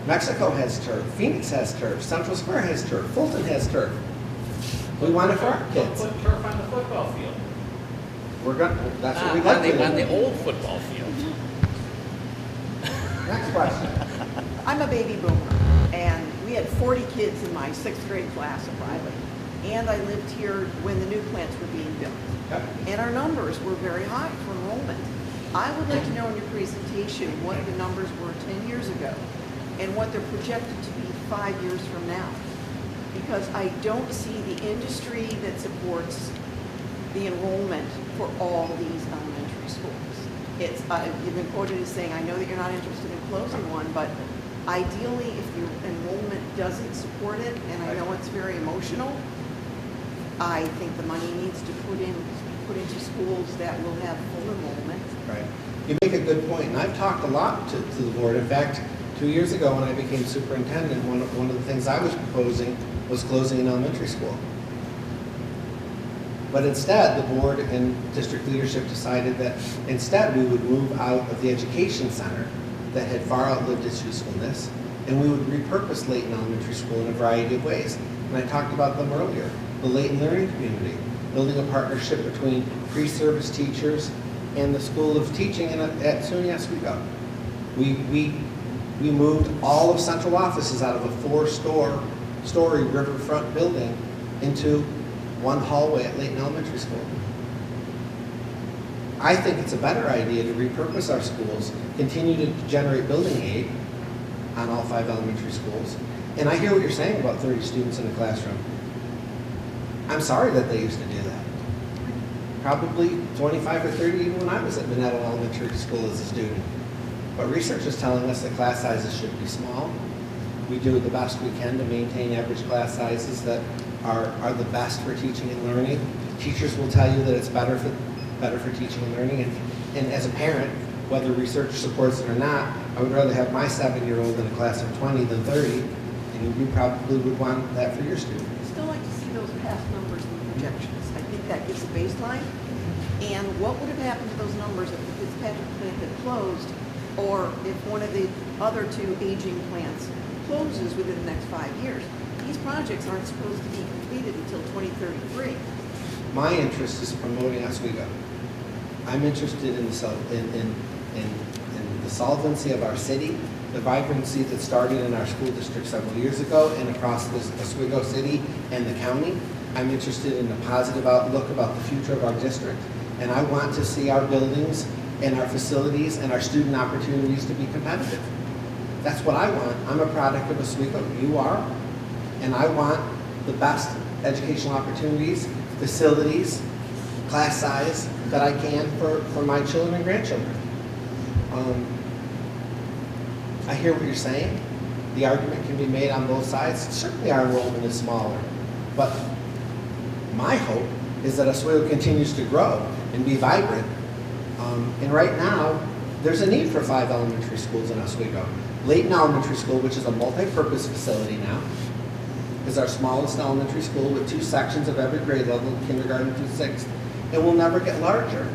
Mexico has turf. Phoenix has turf. Central Square has turf. Fulton has turf. We want it for our kids.
Put turf on the football field.
That's what we'd like to do.
On the old football field.
Next question.
I'm a baby boomer, and we had 40 kids in my 6th grade class at Riley. And I lived here when the new plants were being built.
Yep.
And our numbers were very high for enrollment. I would like to know in your presentation what the numbers were 10 years ago and what they're projected to be 5 years from now. Because I don't see the industry that supports the enrollment for all these elementary schools. You've been quoted as saying, I know that you're not interested in closing one, but ideally, if your enrollment doesn't support it, and I know it's very emotional, I think the money needs to put into schools that will have full enrollment.
Right. You make a good point, and I've talked a lot to the board. In fact, 2 years ago when I became superintendent, one of the things I was proposing was closing an elementary school. But instead, the board and district leadership decided that instead we would move out of the education center that had far outlived its usefulness, and we would repurpose Leyton Elementary School in a variety of ways. And I talked about them earlier. The Leyton Learning Community, building a partnership between pre-service teachers and the School of Teaching at SUNY Oswego. We moved all of central offices out of a 4-story riverfront building into one hallway at Leyton Elementary School. I think it's a better idea to repurpose our schools, continue to generate building aid on all 5 elementary schools. And I hear what you're saying about 30 students in a classroom. I'm sorry that they used to do that. Probably 25 or 30 even when I was at Minetto Elementary School as a student. But research is telling us that class sizes should be small. We do the best we can to maintain average class sizes that are the best for teaching and learning. Teachers will tell you that it's better for teaching and learning. And as a parent, whether research supports it or not, I would rather have my 7-year-old in a class of 20 than 30, and you probably would want that for your student.
I'd still like to see those past numbers and the projections. I think that gives a baseline. And what would have happened to those numbers if the Fitzpatrick plant had closed, or if one of the other 2 aging plants closes within the next 5 years? These projects aren't supposed to be completed until 2033.
My interest is promoting Oswego. I'm interested in the solvency of our city, the vibrancy that started in our school district several years ago and across Oswego City and the county. I'm interested in a positive outlook about the future of our district. And I want to see our buildings and our facilities and our student opportunities to be competitive. That's what I want. I'm a product of Oswego. You are. And I want the best educational opportunities, facilities, class size that I can for my children and grandchildren. I hear what you're saying. The argument can be made on both sides. Certainly our enrollment is smaller. But my hope is that Oswego continues to grow and be vibrant. And right now, there's a need for 5 elementary schools in Oswego. Leyton Elementary School, which is a multi-purpose facility now, is our smallest elementary school with 2 sections of every grade level, kindergarten through 6th. It will never get larger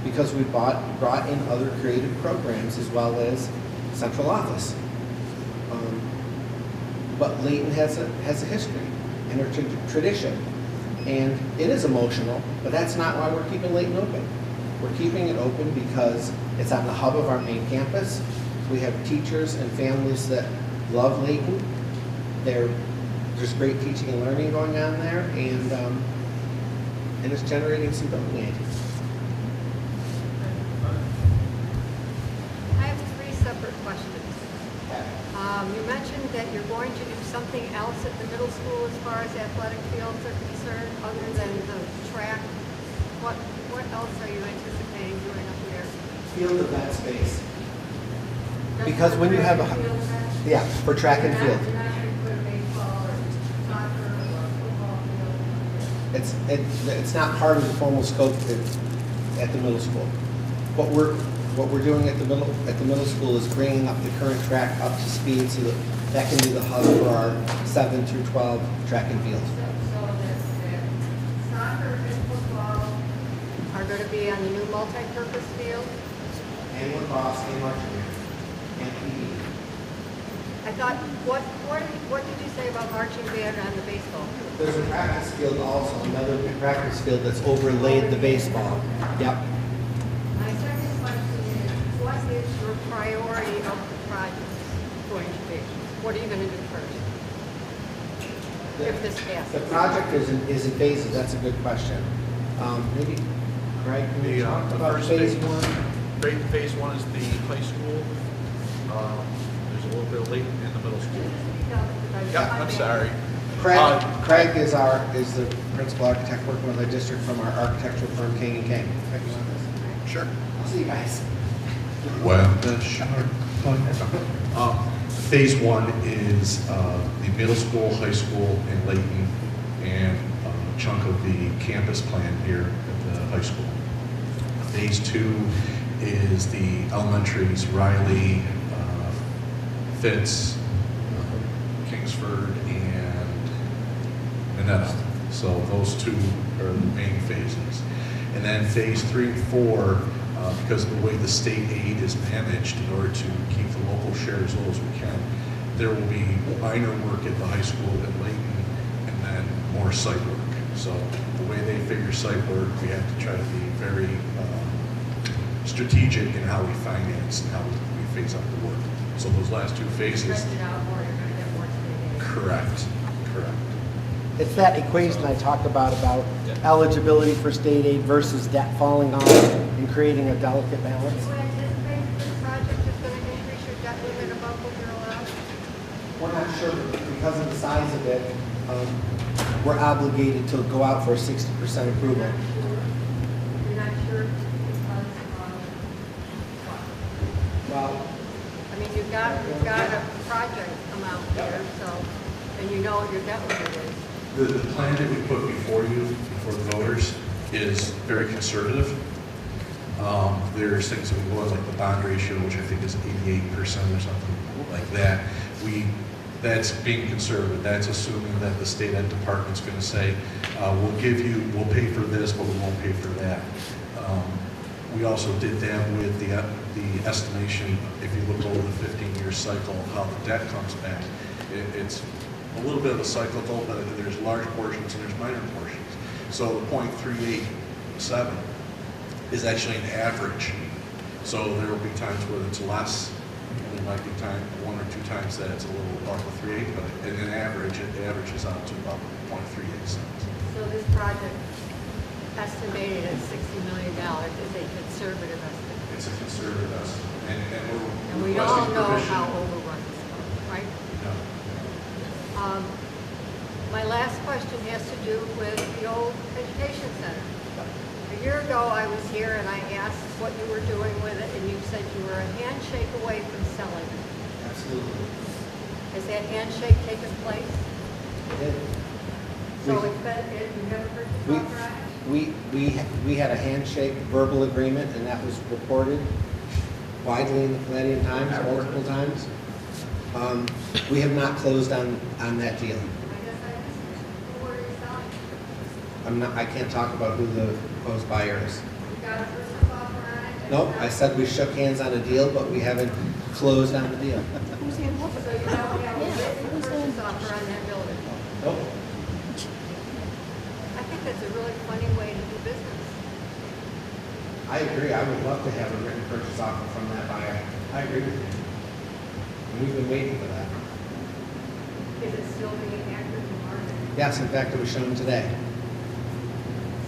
because we brought in other creative programs as well as central office. But Leyton has a history and a tradition. And it is emotional, but that's not why we're keeping Leyton open. We're keeping it open because it's on the hub of our main campus. We have teachers and families that love Leyton. There's great teaching and learning going on there, and it's generating some building aid.
I have 3 separate questions. You mentioned that you're going to do something else at the middle school as far as athletic fields are concerned, other than the track. What else are you anticipating doing up there?
Field event space.
Just
Because when you have a,
track and field event?
yeah, for track and field.
You're not going to put a baseball or soccer or football field?
It's not part of the formal scope at the middle school. What we're doing at the middle school is bringing up the current track up to speed so that can be the hub for our 7 through 12 track and field.
So that soccer and football are going to be on the new multi-purpose field?
And lacrosse and marching and PE.
I thought, what did you say about marching band on the baseball field?
There's a practice field also, another big practice field that's overlaid the baseball. Yep.
My second question is, what is your priority of the project going to be? What are you going to do first? If this passes.
The project is in phases. That's a good question. Maybe Greg, can you talk about
first
phase
phase-
1?
Phase 1 is the high school. There's a little bit of Leyton in the middle school. Yeah, I'm sorry.
Craig is the principal architect working with the district from our architectural firm King & King. Craig, you want this?
Sure.
I'll see you guys.
Phase 1 is the middle school, high school, and Leyton, and a chunk of the campus plan here at the high school. Phase 2 is the elementaries, Riley, Fitz, Kingsford, and Minetta. So those 2 are the main phases. And then phase 3 and 4, because of the way the state aid is managed, in order to keep the local share as low as we can, there will be minor work at the high school at Leyton, and then more site work. So the way they figure site work, we have to try to be very strategic in how we finance and how we phase out the work. So those last 2 phases.
Stretch it out more, you're going to get more state aid.
Correct.
It's that equation I talked about eligibility for state aid versus debt falling off and creating a delicate
Do
balance.
you anticipate that this project is going to increase your debt limit above what you're allowed?
We're not sure because of the size of it. We're obligated to go out for a 60% approval.
You're not sure because of what?
Well,
I mean, you've got a project amount here, so, and you know what your debt limit is.
The plan that we put before you, before the voters, is very conservative. There's things that we go like the bond ratio, which I think is 88% or something like that. That's being conservative. That's assuming that the state ed department's going to say, we'll pay for this, but we won't pay for that. We also did that with the estimation, if you look over the 15-year cycle of how the debt comes back. It's a little bit of a cycle, but there's large portions and there's minor portions. So the 0.387 is actually an average. So there will be times where it's less, and there might be one or two times that it's a little above the 3.8, but in an average, it averages out to about 0.38 cents.
So this project estimated at $60 million is a conservative estimate.
It's a conservative estimate,
And we all know how overrun this is, right?
Yeah.
My last question has to do with the old education center. A year ago, I was here and I asked what you were doing with it, and you said you were a handshake away from selling it.
Absolutely.
Has that handshake taken place?
It did.
So it's been, you never heard the
We-
talk, right?
We had a handshake verbal agreement, and that was reported widely in the Palladium Times multiple times. We have not closed on that deal.
I guess I missed it. Who were you selling?
I can't talk about who the proposed buyer is.
You got a purchase offer on it?
Nope, I said we shook hands on a deal, but we haven't closed on the deal.
Who's in what?
So you don't have a
Yeah,
written
who's
purchase
in-
offer on that building?
Nope.
I think that's a really funny way to do business.
I agree, I would love to have a written purchase offer from that buyer. I agree with you. And we've been waiting for that.
Is it still being active in the market?
Yes, in fact, it was shown today.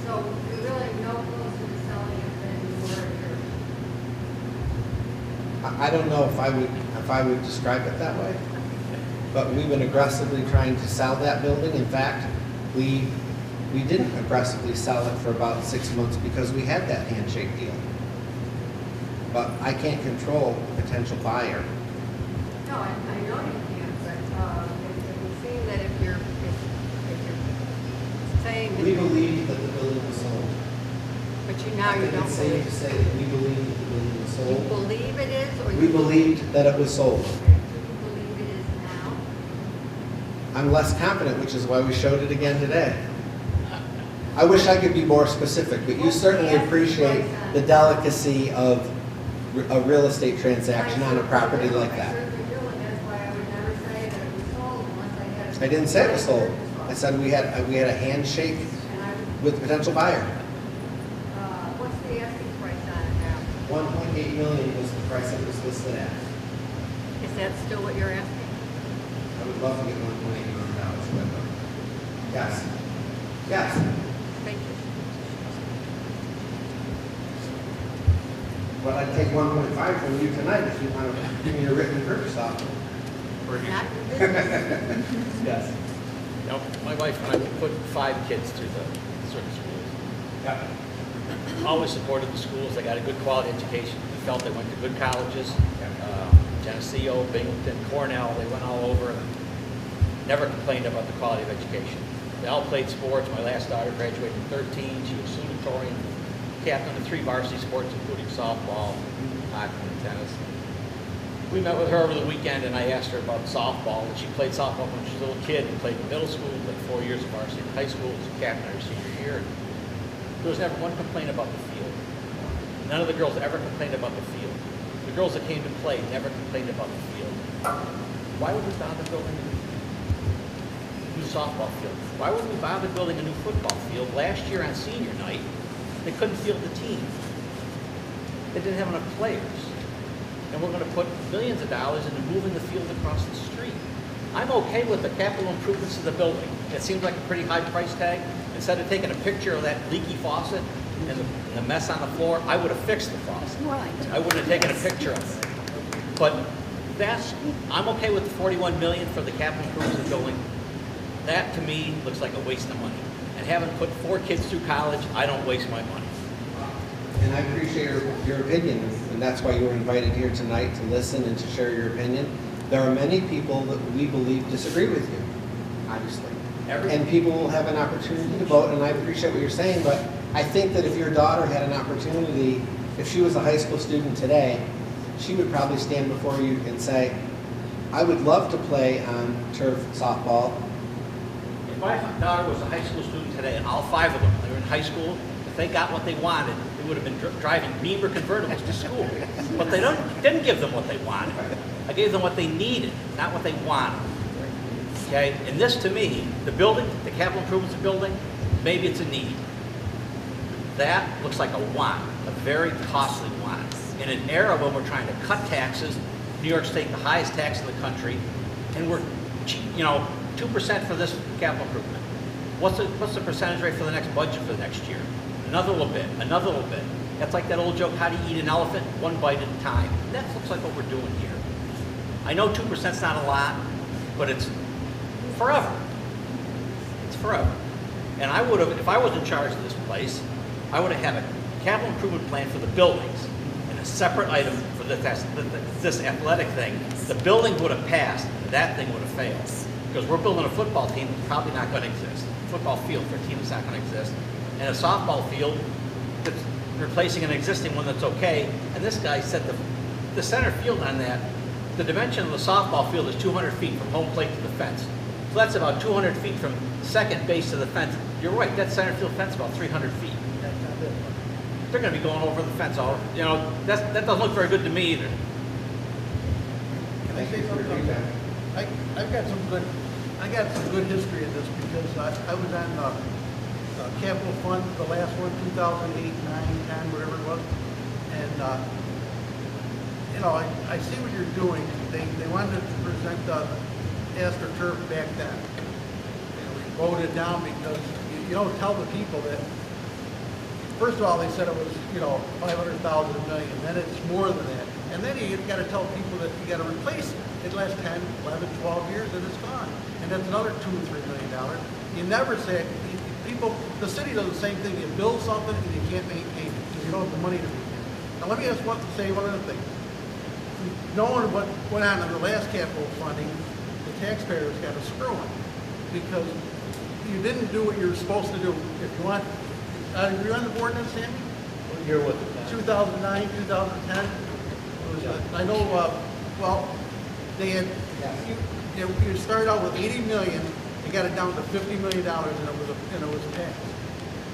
So you're really no closer to selling it than you were a year ago.
I don't know if I would describe it that way, but we've been aggressively trying to sell that building. In fact, we didn't aggressively sell it for about 6 months because we had that handshake deal. But I can't control the potential buyer.
No, I know you can't, but it would seem that if you're saying that.
We believe that the building was sold.
But now you
I think
don't
it's safe
believe.
to say that we believe that the building was
You
sold.
believe it is, or
We
you
believed that it was sold.
Do you believe it is now?
I'm less confident, which is why we showed it again today. I wish I could be more specific, but you certainly appreciate the delicacy of a real estate transaction on a property like
I
that.
certainly do, and that's why I would never say that it was sold unless I had.
I didn't say it was sold. I said we had a handshake
And I,
with the potential buyer.
what's the asking price on it now?
1.8 million was the price it was listed at.
Is that still what you're asking?
I would love to get 1.8 million dollars for it. Yes. Yes.
Thank you.
But I'd take 1.5 from you tonight if you want to give me a written purchase offer.
Not your business.
Yes.
You know, my wife and I we put 5 kids through the certain schools.
Yeah.
Always supported the schools. They got a good quality education. We felt they went to good colleges. Geneseo, Binghamton, Cornell, they went all over. Never complained about the quality of education. They all played sports. My last daughter graduated in 13. She was salutatorian, captain of 3 varsity sports, including softball, hockey, and tennis. We met with her over the weekend, and I asked her about softball. And she played softball when she was a little kid and played in middle school, played 4 years of varsity in high school, was a captain her senior year. There was never one complaint about the field. None of the girls ever complained about the field. The girls that came to play never complained about the field. Why would we bother building a new softball field? Why would we bother building a new football field? Last year on senior night, they couldn't field the team. They didn't have enough players. And we're going to put millions of dollars into moving the field across the street. I'm okay with the capital improvements to the building. It seems like a pretty high price tag. Instead of taking a picture of that leaky faucet and the mess on the floor, I would have fixed the faucet.
Right.
I wouldn't have taken a picture of it. But I'm okay with the 41 million for the capital improvements of the building. That to me looks like a waste of money. And having put 4 kids through college, I don't waste my money.
And I appreciate your opinion, and that's why you were invited here tonight to listen and to share your opinion. There are many people that we believe disagree with you, obviously. And people will have an opportunity to vote, and I appreciate what you're saying, but I think that if your daughter had an opportunity, if she was a high school student today, she would probably stand before you and say, I would love to play on turf softball.
If my daughter was a high school student today, and all 5 of them, they were in high school, if they got what they wanted, they would have been driving Beamer convertibles to school. But they didn't give them what they wanted. I gave them what they needed, not what they wanted. Okay? And this, to me, the building, the capital improvements of the building, maybe it's a need. That looks like a want, a very costly want. In an era when we're trying to cut taxes, New York State, the highest tax in the country, and we're, 2% for this capital improvement. What's the percentage rate for the next budget for the next year? Another little bit, another little bit. That's like that old joke, how do you eat an elephant? One bite at a time. That looks like what we're doing here. I know 2%'s not a lot, but it's forever. It's forever. And I would have, if I was in charge of this place, I would have had a capital improvement plan for the buildings and a separate item for this athletic thing. The building would have passed, that thing would have failed. Because we're building a football team that's probably not going to exist. Football field for a team that's not going to exist. And a softball field that's replacing an existing one that's okay. And this guy said the center field on that, the dimension of the softball field is 200 feet from home plate to the fence. So that's about 200 feet from second base to the fence. You're right, that center field fence is about 300 feet. They're going to be going over the fence all, that doesn't look very good to me either.
Can I say something? I got some good history in this because I was on the capital fund, the last one, 2008, 9, 10, whatever it was. And, I see what you're doing. They wanted to present the AstroTurf back then. We voted down because you don't tell the people that. First of all, they said it was, 500,000 a million. Then it's more than that. And then you got to tell people that you got to replace it. It lasts 10, 11, 12 years and it's gone. And that's another $2 or $3 million. You never say, people, the city does the same thing. You build something and you can't maintain it because you don't have the money to maintain it. Now let me say one other thing. Knowing what went on in the last capital funding, the taxpayers got a screw on because you didn't do what you were supposed to do. If you want, were you on the board then, Sammy?
What year was it?
2009, 2010. I know, they had, you started out with 80 million, you got it down to $50 million and it was passed.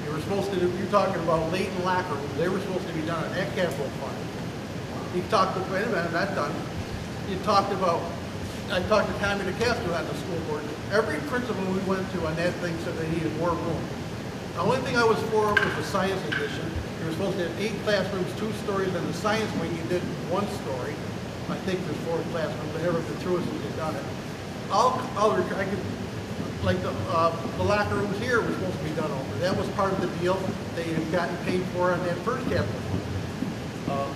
You were supposed to do, you're talking about Leyton locker rooms, they were supposed to be done on that capital fund. You talked, wait a minute, not done. You talked about, I talked to Tommy DeCastro on the school board. Every principal we went to on that thing said they needed more room. The only thing I was for was the science edition. You were supposed to have 8 classrooms, 2 stories, and the science wing you did 1 story. I think there's 4 classrooms, but never been through it since you've done it. The locker rooms here were supposed to be done over. That was part of the deal they had gotten paid for on that first capital.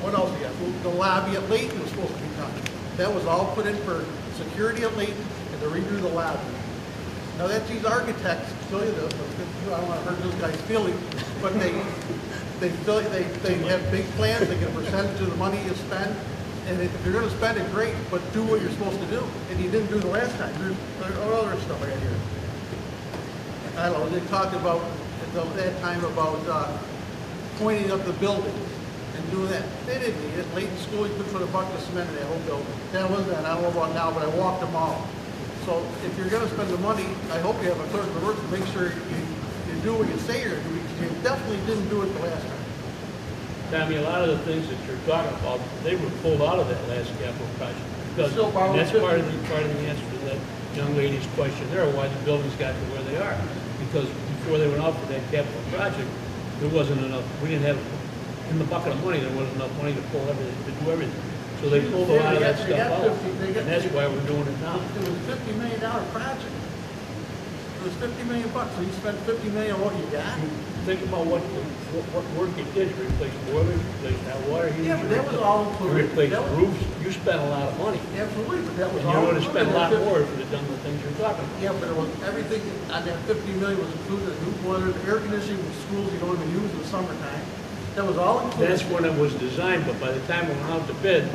What else we got? The lobby at Leyton was supposed to be done. That was all put in for security at Leyton and to redo the lobby. Now that's these architects, tell you this, I don't want to hurt this guy's feelings, but they have big plans, they get a percentage of the money you spend, and if you're going to spend it, great, but do what you're supposed to do. And you didn't do the last time. There's other stuff I got here. I don't know, they talked about, at that time, about pointing up the buildings and doing that. They didn't need it. Leyton School, you could put a bucket of cement in that whole building. That was that. I don't know about now, but I walked them all. So if you're going to spend the money, I hope you have a clerk of the works to make sure you do what you say you're going to do. You definitely didn't do it the last time.
Tommy, a lot of the things that you're talking about, they were pulled out of that last capital project. Because that's part of the answer to that young lady's question there, why the buildings got to where they are. Because before they went out for that capital project, there wasn't enough, we didn't have, in the bucket of money, there wasn't enough money to pull everything, to do everything. So they pulled a lot of that stuff out, and that's why we're doing it now.
It was a $50 million project. It was $50 million bucks, so you spent $50 million on what you got?
Think about what work you did, you replaced boilers, you replaced hot water heaters.
Yeah, but that was all
You
included.
replaced roofs, you spent a lot of money.
Absolutely, but that was
And
all
you would have spent a lot
included.
more if you'd have done the things you're talking about.
Yeah, but it was, everything on that $50 million was included, new boilers, air conditioning in schools you don't even use in the summertime. That was all included.
That's when it was designed, but by the time it went out to bid,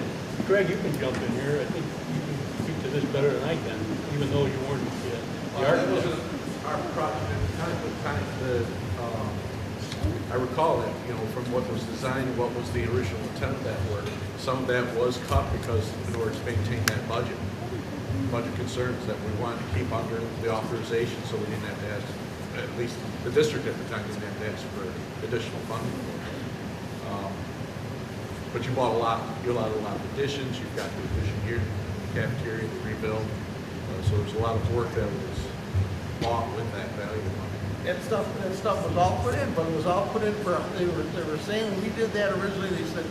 Greg, you can jump in here, I think you can speak to this better than I can, even though you weren't the
That
architect.
wasn't our project at the time, I recall that, from what was designed, what was the original intent of that work. Some of that was cut because in order to maintain that budget concerns that we wanted to keep under the authorization, so we didn't have to ask, at least the district at the time didn't have to ask for additional funding for it. But you bought you allowed a lot of additions, you've got the addition here, the cafeteria, the rebuild. So there's a lot of work that was bought with that value of money.
That stuff was all put in, but it was all put in for, they were saying when we did that originally, they said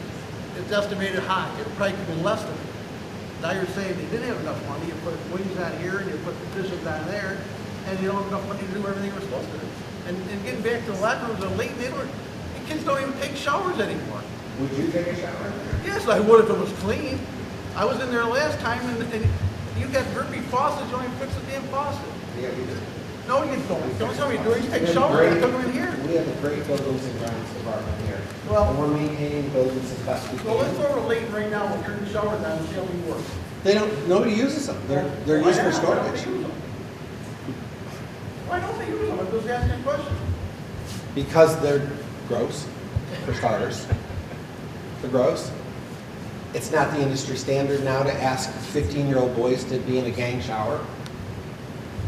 it's estimated high, it probably could be less than it. Now you're saying they didn't have enough money, you put wings on here and you put positions on there, and you don't have enough money to do everything we're supposed to do. And getting back to the locker rooms of Leyton, the kids don't even take showers anymore.
Would you take a shower?
Yes, I would if it was clean. I was in there last time and you got drippy faucets, you don't even fix the damn faucet.
Yeah, we do.
No, you don't. Don't tell me you do it. You take showers, you come in here.
We have a great buildings and grounds department here.
Well-
And we're maintaining buildings as best we
Well, let's
can.
go to Leyton right now, we'll turn the showers on and see how we work.
They don't, nobody uses them. They're used for
Why don't they
storage.
use them? Why don't they use them? I'm just asking a question.
Because they're gross, for starters. They're gross. It's not the industry standard now to ask 15-year-old boys to be in a gang shower.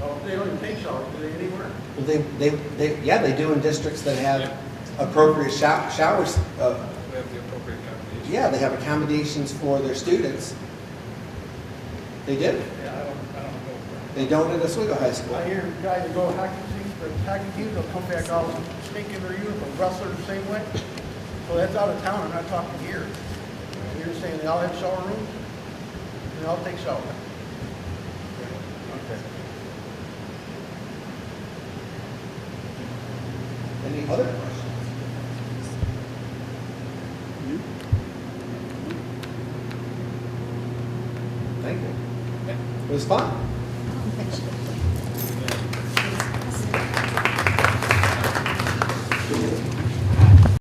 Oh, they don't even take showers, do they, anywhere?
Well, yeah, they do in districts that have appropriate showers.
We have the appropriate accommodations.
Yeah, they have accommodations for their students. They do.
Yeah, I don't know.
They don't at Oswego High School.
I hear guys that go hockey teams, the hockey teams, they'll come back all stinking their uniform, wrestlers the same way. So that's out of town, I'm not talking here. And you're saying they all have shower rooms? They all take showers? Okay.
Any other questions? Thank you. It was fun.